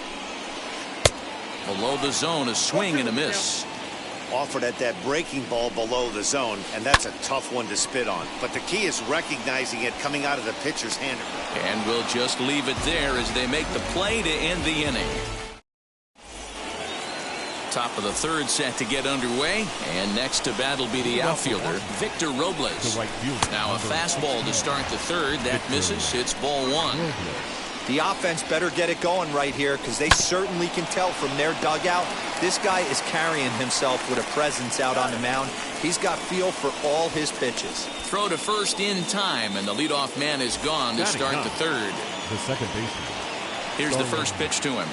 Below the zone, a swing and a miss. Offered at that breaking ball below the zone, and that's a tough one to spit on. But the key is recognizing it coming out of the pitcher's hand. And we'll just leave it there as they make the play to end the inning. Top of the third set to get underway, and next to bat will be the outfielder, Victor Robles. Now a fastball to start the third. That misses. It's ball 1. The offense better get it going right here, because they certainly can tell from their dugout this guy is carrying himself with a presence out on the mound. He's got feel for all his pitches. Throw to first in time, and the leadoff man is gone to start the third. The second baseman. Here's the first pitch to him.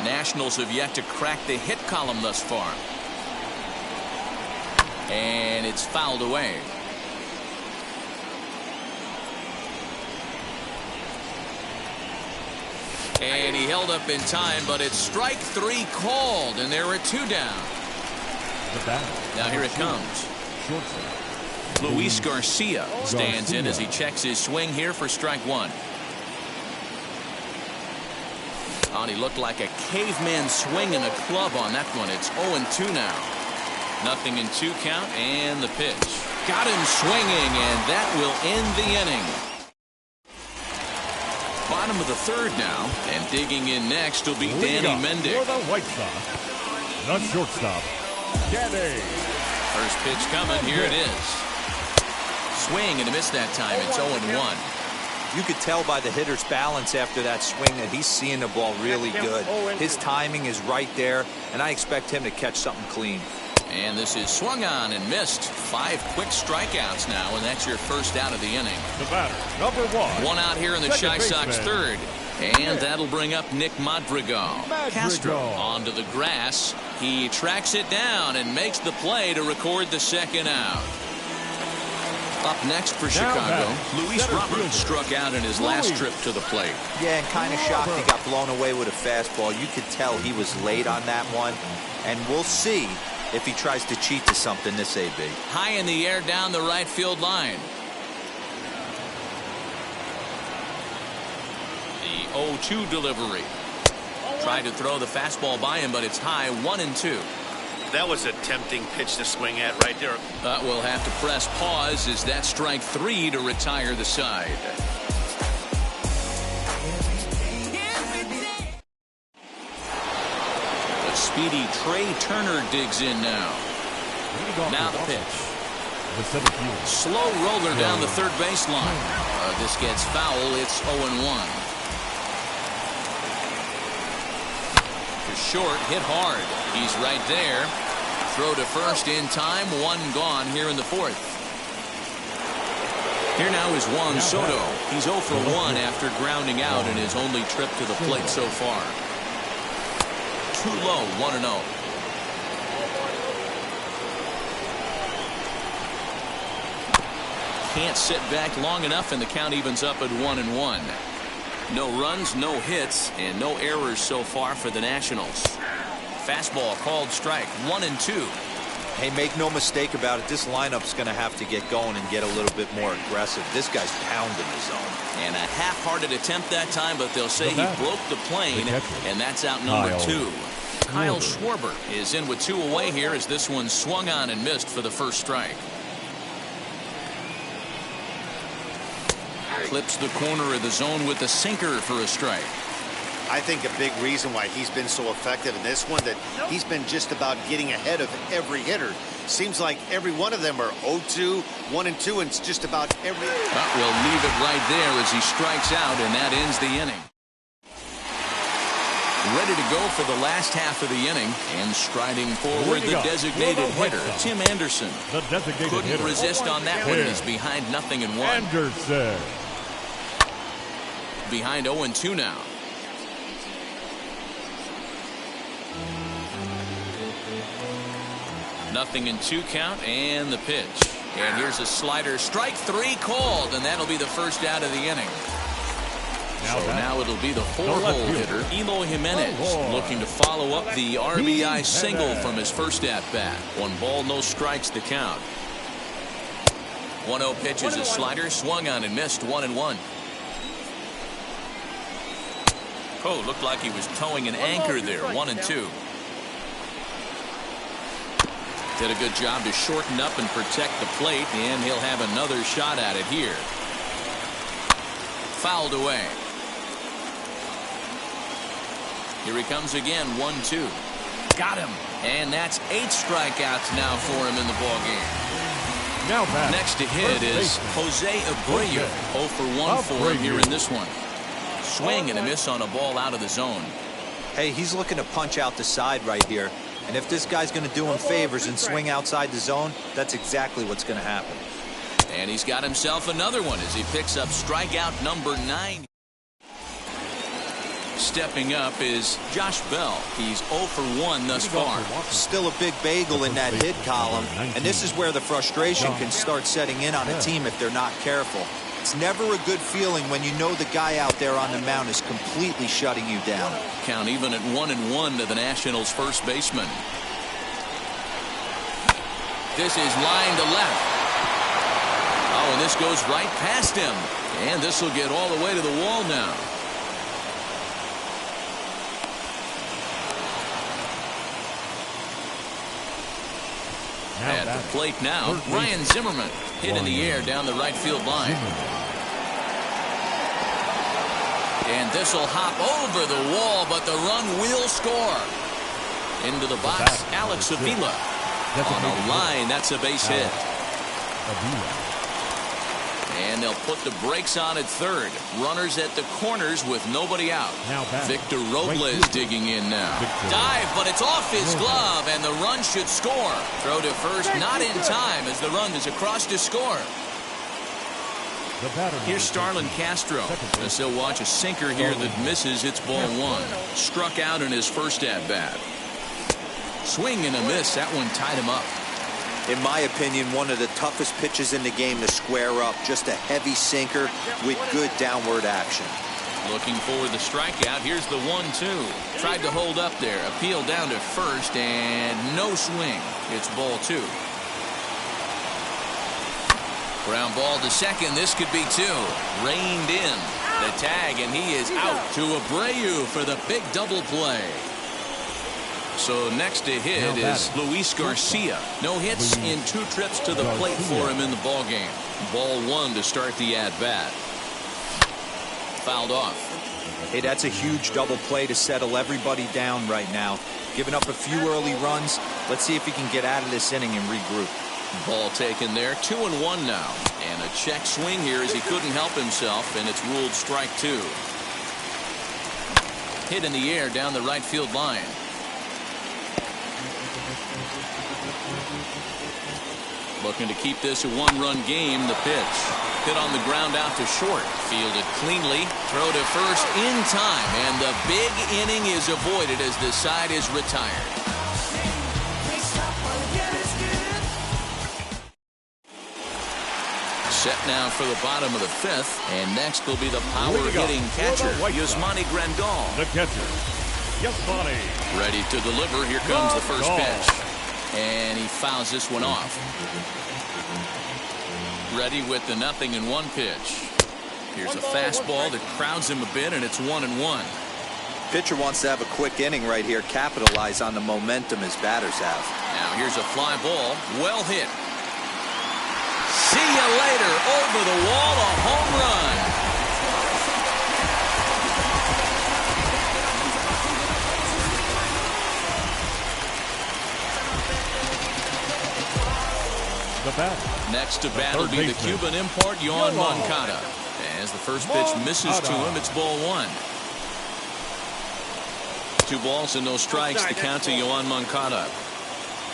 Nationals have yet to crack the hit column thus far. And it's fouled away. And he held up in time, but it's strike 3 called, and there are 2 down. Now here it comes. Luis Garcia stands in as he checks his swing here for strike 1. Oh, he looked like a caveman swinging a club on that one. It's 0-2 now. Nothing in 2 count, and the pitch. Got him swinging, and that will end the inning. Bottom of the third now, and digging in next will be Danny Mendick. For the White Sox, the shortstop, Danny. First pitch coming, here it is. Swing and a miss that time. It's 0-1. You could tell by the hitter's balance after that swing that he's seeing the ball really good. His timing is right there, and I expect him to catch something clean. And this is swung on and missed. 5 quick strikeouts now, and that's your first out of the inning. The batter, number 1. One out here in the Chi Sox third. And that'll bring up Nick Madrigal. Castro onto the grass. He tracks it down and makes the play to record the second out. Up next for Chicago, Luis Robert struck out in his last trip to the plate. Yeah, and kind of shocked he got blown away with a fastball. You could tell he was late on that one. And we'll see if he tries to cheat to something this AB. High in the air down the right field line. The 0-2 delivery. Tried to throw the fastball by him, but it's high, 1-2. That was a tempting pitch to swing at right there. But we'll have to press pause as that strike 3 to retire the side. The speedy Trey Turner digs in now. Now the pitch. Slow roller down the third baseline. This gets foul. It's 0-1. Short, hit hard. He's right there. Throw to first in time. 1 gone here in the 4th. Here now is Juan Soto. He's 0 for 1 after grounding out in his only trip to the plate so far. Too low, 1-0. Can't sit back long enough, and the count evens up at 1-1. No runs, no hits, and no errors so far for the Nationals. Fastball called strike, 1-2. Hey, make no mistake about it. This lineup's going to have to get going and get a little bit more aggressive. This guy's pounding the zone. And a half-hearted attempt that time, but they'll say he broke the plane, and that's out number 2. Kyle Schwarber is in with 2 away here as this one swung on and missed for the first strike. Clips the corner of the zone with a sinker for a strike. I think a big reason why he's been so effective in this one, that he's been just about getting ahead of every hitter. Seems like every one of them are 0-2, 1-2, and it's just about every. But we'll leave it right there as he strikes out, and that ends the inning. Ready to go for the last half of the inning, and striding forward the designated hitter, Tim Anderson. Couldn't resist on that one. He's behind 0-1. Anderson. Behind 0-2 now. Nothing in 2 count, and the pitch. And here's a slider. Strike 3 called, and that'll be the first out of the inning. So now it'll be the 4-hole hitter, Eloy Jimenez, looking to follow up the RBI single from his first at-bat. 1 ball, no strikes the count. 1-0 pitch is a slider, swung on and missed, 1-1. Oh, looked like he was towing an anchor there, 1-2. Did a good job to shorten up and protect the plate, and he'll have another shot at it here. Fouled away. Here he comes again, 1-2. Got him. And that's 8 strikeouts now for him in the ballgame. Now back. Next to hit is Jose Abreu. 0 for 1 for him here in this one. Swing and a miss on a ball out of the zone. Hey, he's looking to punch out the side right here. And if this guy's going to do him favors and swing outside the zone, that's exactly what's going to happen. And he's got himself another one as he picks up strikeout number 9. Stepping up is Josh Bell. He's 0 for 1 thus far. Still a big bagel in that hit column. And this is where the frustration can start setting in on a team if they're not careful. It's never a good feeling when you know the guy out there on the mound is completely shutting you down. Count even at 1-1 to the Nationals' first baseman. This is line to left. Oh, and this goes right past him. And this will get all the way to the wall now. At the plate now, Ryan Zimmerman hit in the air down the right field line. And this will hop over the wall, but the run will score. Into the box, Alex Avila. On a line, that's a base hit. And they'll put the brakes on at third. Runners at the corners with nobody out. Victor Robles digging in now. Dive, but it's off his glove, and the run should score. Throw to first, not in time as the run is across to score. Here's Starlin Castro. As he'll watch a sinker here that misses. It's ball one. Struck out in his first at-bat. Swing and a miss. That one tied him up. In my opinion, one of the toughest pitches in the game to square up. Just a heavy sinker with good downward action. Looking for the strikeout. Here's the 1-2. Tried to hold up there. Appeal down to first, and no swing. It's ball two. Ground ball to second. This could be two. Reined in. The tag, and he is out to Abreu for the big double play. So next to hit is Luis Garcia. No hits in 2 trips to the plate for him in the ball game. Ball one to start the at-bat. Fouled off. Hey, that's a huge double play to settle everybody down right now. Giving up a few early runs. Let's see if he can get out of this inning and regroup. Ball taken there. 2-1 now. And a check swing here as he couldn't help himself, and it's ruled strike two. Hit in the air down the right field line. Looking to keep this a 1-run game. The pitch. Hit on the ground out to short. Fielded cleanly. Throw to first in time. And the big inning is avoided as the side is retired. Set now for the bottom of the 5th. And next will be the power-hitting catcher, Yasmani Grandal. The catcher, Yasmani. Ready to deliver. Here comes the first pitch. And he fouls this one off. Ready with the 0-1 pitch. Here's a fastball that crowds him a bit, and it's 1-1. Pitcher wants to have a quick inning right here. Capitalize on the momentum his batters have. Now here's a fly ball. Well hit. See you later. Over the wall, a home run. The bat. Next to bat will be the Cuban import, Yoan Moncada. As the first pitch misses to him, it's ball one. 2 balls and no strikes. The count to Yoan Moncada.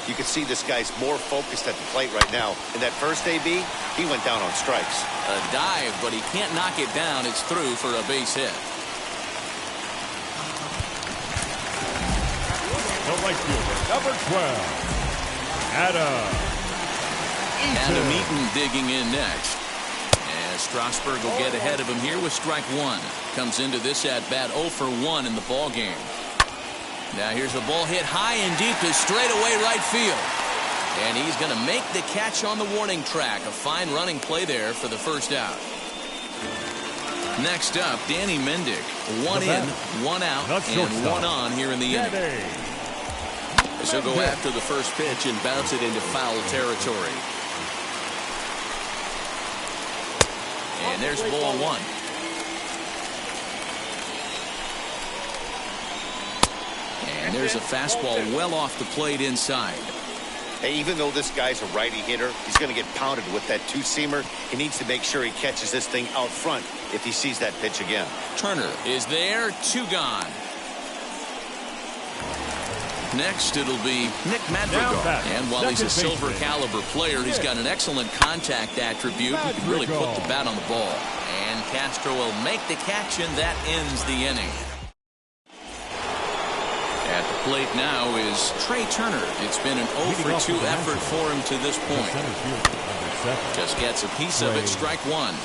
You can see this guy's more focused at the plate right now. In that first AB, he went down on strikes. A dive, but he can't knock it down. It's through for a base hit. The right fielder, number 12, Adam Eaton digging in next. As Strasburg will get ahead of him here with strike one. Comes into this at-bat 0 for 1 in the ball game. Now here's a ball hit high and deep to straightaway right field. And he's going to make the catch on the warning track. A fine running play there for the first out. Next up, Danny Mendick. 1 in, 1 out, and 1 on here in the inning. So he'll go after the first pitch and bounce it into foul territory. And there's ball one. And there's a fastball well off the plate inside. Hey, even though this guy's a righty hitter, he's going to get pounded with that 2-seamer. He needs to make sure he catches this thing out front if he sees that pitch again. Turner is there, 2 gone. Next, it'll be Nick Madrigal. And while he's a silver caliber player, he's got an excellent contact attribute. He can really put the bat on the ball. And Castro will make the catch, and that ends the inning. At the plate now is Trey Turner. It's been an 0 for 2 effort for him to this point. Just gets a piece of it, strike one.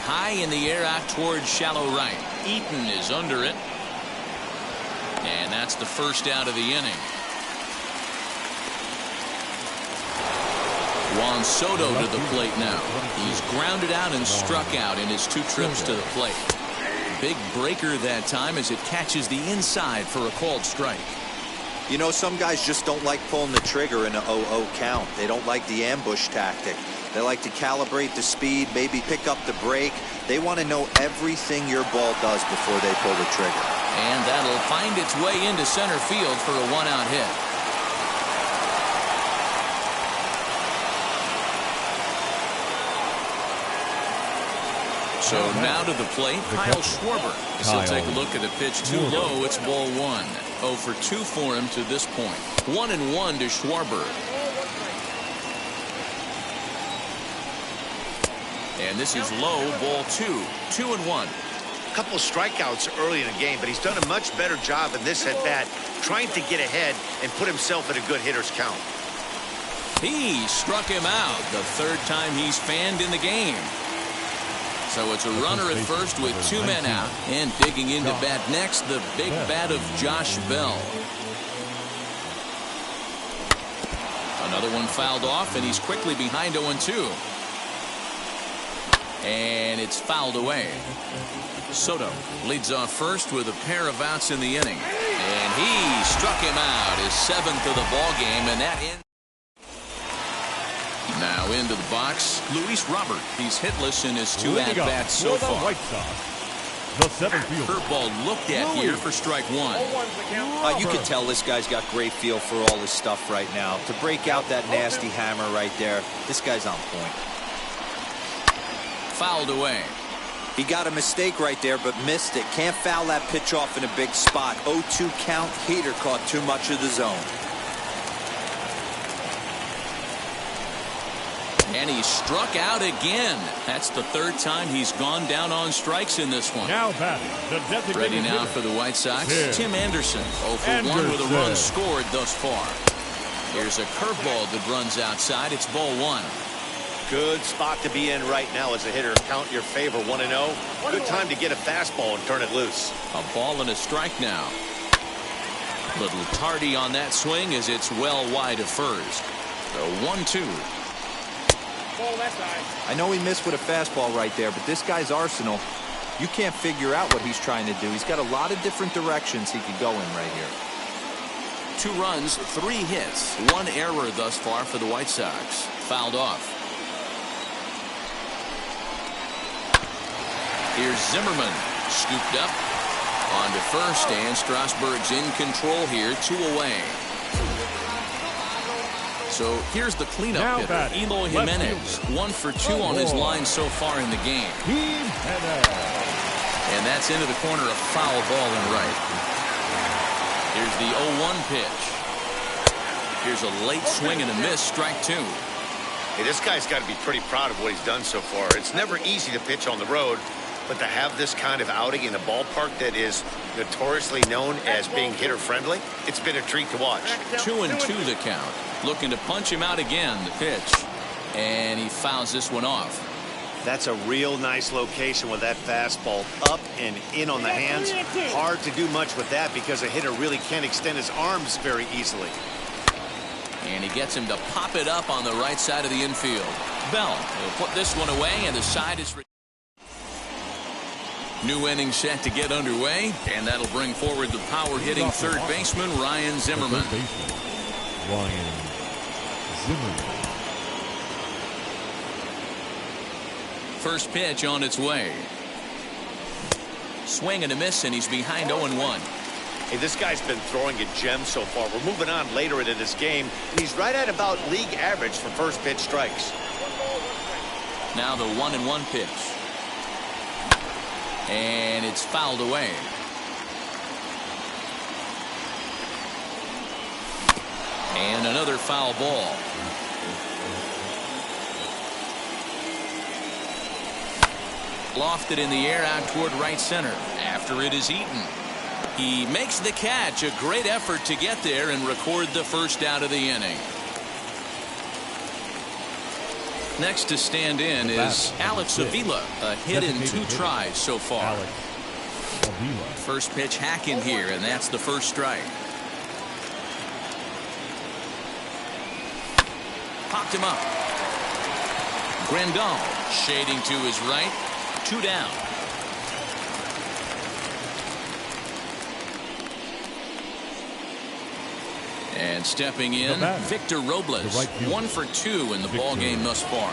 High in the air out towards shallow right. Eaton is under it. And that's the first out of the inning. Juan Soto to the plate now. He's grounded out and struck out in his 2 trips to the plate. Big breaker that time as it catches the inside for a called strike. You know, some guys just don't like pulling the trigger in a 0-0 count. They don't like the ambush tactic. They like to calibrate the speed, maybe pick up the brake. They want to know everything your ball does before they pull the trigger. And that'll find its way into center field for a 1-out hit. So now to the plate, Kyle Schwarber. As he'll take a look at a pitch too low. It's ball 1. 0 for 2 for him to this point. 1-1 to Schwarber. And this is low, ball 2. 2-1. A couple of strikeouts early in the game, but he's done a much better job in this at-bat trying to get ahead and put himself in a good hitter's count. He struck him out the third time he's fanned in the game. So it's a runner at first with 2 men out. And digging into bat next, the big bat of Josh Bell. Another one fouled off, and he's quickly behind 0-2. And it's fouled away. Soto leads off first with a pair of outs in the inning. And he struck him out, his 7th of the ball game, and that ends. Now into the box, Luis Robert. He's hitless in his 2 at-bats so far. The 7th fielder. Curveball looked at here for strike 1. You can tell this guy's got great feel for all his stuff right now. To break out that nasty hammer right there, this guy's on point. Fouled away. He got a mistake right there, but missed it. Can't foul that pitch off in a big spot. 0-2 count. Heater caught too much of the zone. And he struck out again. That's the 3rd time he's gone down on strikes in this one. Now batting, the designated ready now hitter. for the White Sox, Tim Anderson. 0 for 1 with a run scored thus far. Here's a curveball that runs outside. It's ball 1. Good spot to be in right now as a hitter. Count your favor, 1-0. Good time to get a fastball and turn it loose. A ball and a strike now. Little tardy on that swing as it's well wide of first. The 1-2. I know he missed with a fastball right there, but this guy's arsenal, you can't figure out what he's trying to do. He's got a lot of different directions he could go in right here. 2 runs, 3 hits, 1 error thus far for the White Sox. Fouled off. Here's Zimmerman, scooped up onto first, and Strasburg's in control here, 2 away. So here's the cleanup now hitter, batting, Eloy Jimenez. 1 for 2 on his line so far in the game. And that's into the corner, a foul ball and right. Here's the 0-1 pitch. Here's a late swing and a miss, strike 2. Hey, this guy's got to be pretty proud of what he's done so far. It's never easy to pitch on the road, but to have this kind of outing in a ballpark that is notoriously known as being hitter-friendly, it's been a treat to watch. 2-2 the count. Looking to punch him out again, the pitch. And he fouls this one off. That's a real nice location with that fastball up and in on the hands. Hard to do much with that because a hitter really can't extend his arms very easily. And he gets him to pop it up on the right side of the infield. Bell will put this one away, and the side is... New inning set to get underway, and that'll bring forward the power-hitting third baseman, Ryan Zimmerman. Ryan Zimmerman. First pitch on its way. Swing and a miss, and he's behind 0-1. Hey, this guy's been throwing a gem so far. We're moving on later into this game, and he's right at about league average for first pitch strikes. Now the 1-1 pitch. And it's fouled away. And another foul ball. Lofted in the air out toward right center after it is eaten. He makes the catch. A great effort to get there and record the first out of the inning. Next to stand in is Alex Avila, a hit in 2 tries so far. First pitch hack in here, and that's the first strike. Popped him up. Grandal shading to his right. 2 down. And stepping in, Victor Robles. 1 for 2 in the ball game thus far.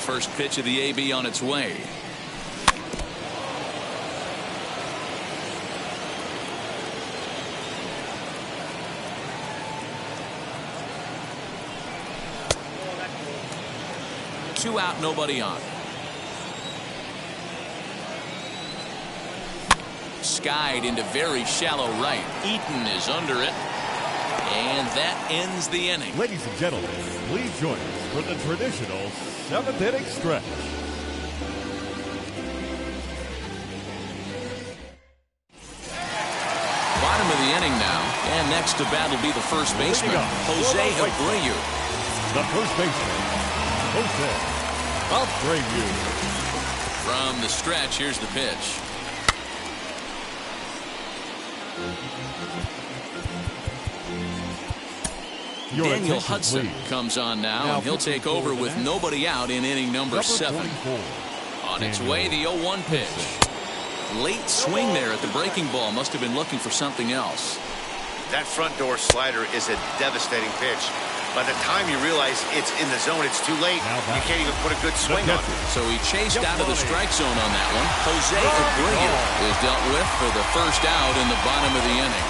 First pitch of the AB on its way. Two out, nobody on. Skied into very shallow right. Eaton is under it. And that ends the inning. Ladies and gentlemen, please join us for the traditional 7th inning stretch. Bottom of the inning now. And next to bat will be the first baseman, Jose Abreu. The first baseman, Jose Abreu. From the stretch, here's the pitch. Daniel Hudson comes on now, and he'll take over with nobody out in inning number 7. On its way, the 0-1 pitch. Late swing there at the breaking ball. Must have been looking for something else. That front door slider is a devastating pitch. By the time you realize it's in the zone, it's too late. You can't even put a good swing on it. So he chased out of the strike zone on that one. Jose Abreu is dealt with for the first out in the bottom of the inning.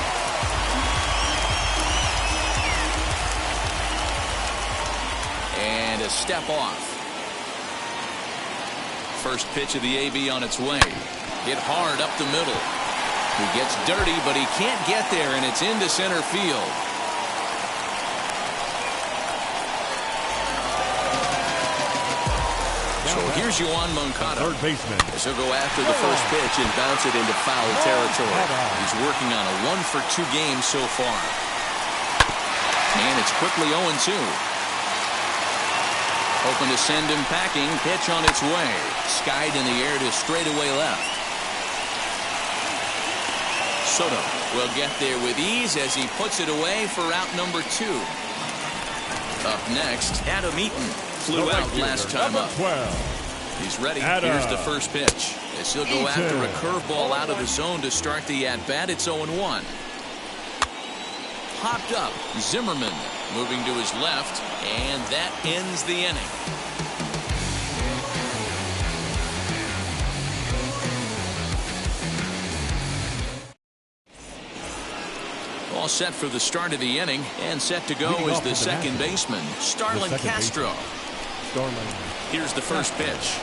And a step off. First pitch of the AB on its way. Hit hard up the middle. He gets dirty, but he can't get there, and it's into center field. So here's Yoan Moncada. Third baseman. As he'll go after the first pitch and bounce it into foul territory. He's working on a 1-for-2 game so far. And it's quickly 0-2. Hoping to send him packing. Pitch on its way. Skied in the air to straightaway left. Soto will get there with ease as he puts it away for out number 2. Up next, Adam Eaton flew out last time up. He's ready. Here's the first pitch. As he'll go after a curveball out of the zone to start the at-bat. It's 0-1. Popped up. Zimmerman moving to his left, and that ends the inning. All set for the start of the inning, and set to go is the second baseman, Starlin Castro. Here's the first pitch.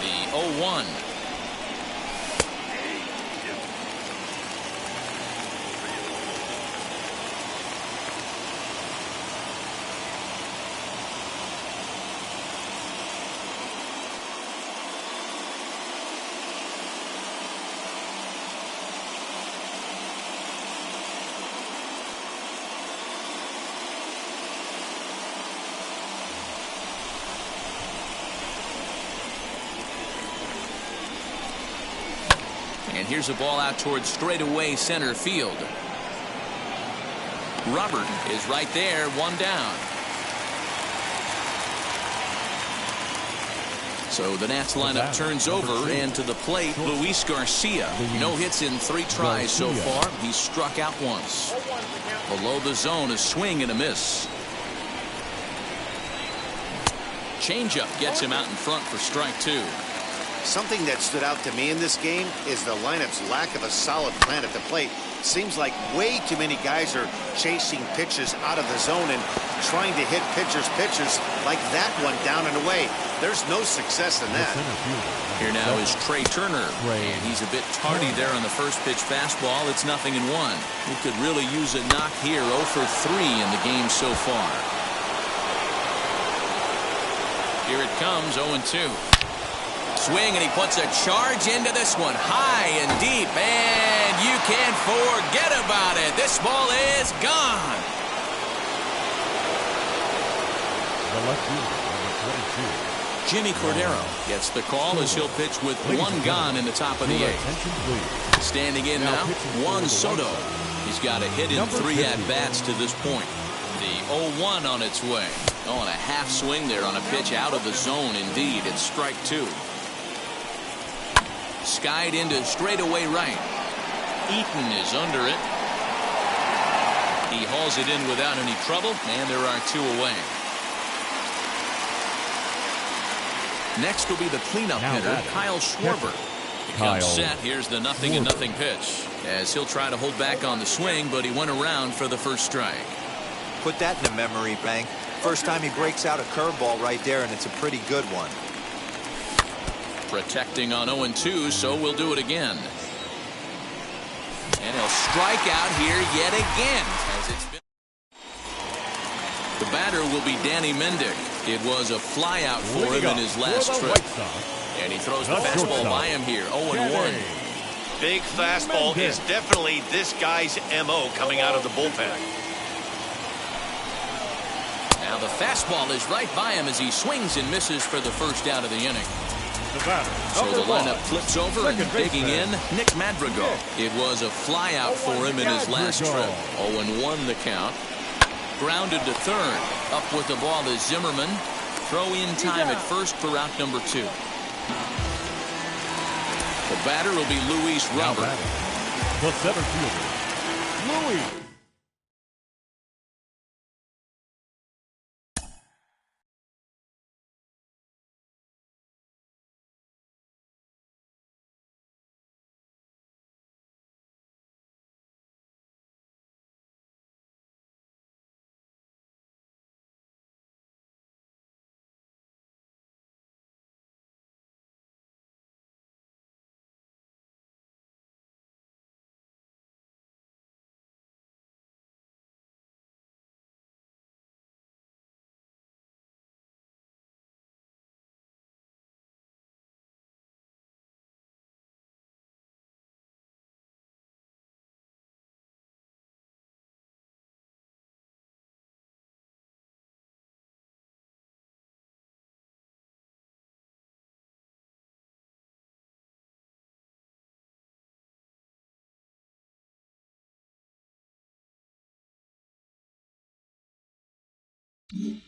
The 0-1. And here's a ball out towards straightaway center field. Robert is right there, one down. So the Nats lineup turns over, and to the plate, Luis Garcia. No hits in 3 tries so far. He's struck out once. Below the zone, a swing and a miss. Changeup gets him out in front for strike 2. Something that stood out to me in this game is the lineup's lack of a solid plan at the plate. Seems like way too many guys are chasing pitches out of the zone and trying to hit pitchers like that one down and away. There's no success in that. Here now is Trey Turner, and he's a bit tardy there on the first pitch fastball. It's 0-1. He could really use a knock here. 0 for 3 in the game so far. Here it comes, 0-2. Swing, and he puts a charge into this one, high and deep, and you can't forget about it. This ball is gone. The left fielder, number 22. Jimmy Cordero gets the call as he'll pitch with 1 gone in the top of the 8th. Standing in now, Juan Soto. He's got a hit in 3 at-bats to this point. The 0-1 on its way. Oh, and a half swing there on a pitch out of the zone. Indeed, it's strike 2. Skied into straightaway right. Eaton is under it. He hauls it in without any trouble, and there are 2 away. Next will be the cleanup hitter, Kyle Schwarber. He comes set. Here's the 0-0 pitch, as he'll try to hold back on the swing, but he went around for the first strike. Put that in the memory bank. first time he breaks out a curveball right there, and it's a pretty good one. Protecting on 0-2, so we'll do it again. And he'll strike out here yet again. As it's been. The batter will be Danny Mendick. It was a flyout for him in his last trip. And he throws the fastball by him here, 0-1. Big fastball is definitely this guy's MO coming out of the bullpen. Now the fastball is right by him as he swings and misses for the first out of the inning. So the lineup flips over and digging in, Nick Madrigal. It was a flyout for him in his last trip. 0-1 the count. Grounded to third. Up with the ball is Zimmerman. Throw in time at first for out number 2. The batter will be Luis Robert. The center fielder, Luis. Mm-hmm.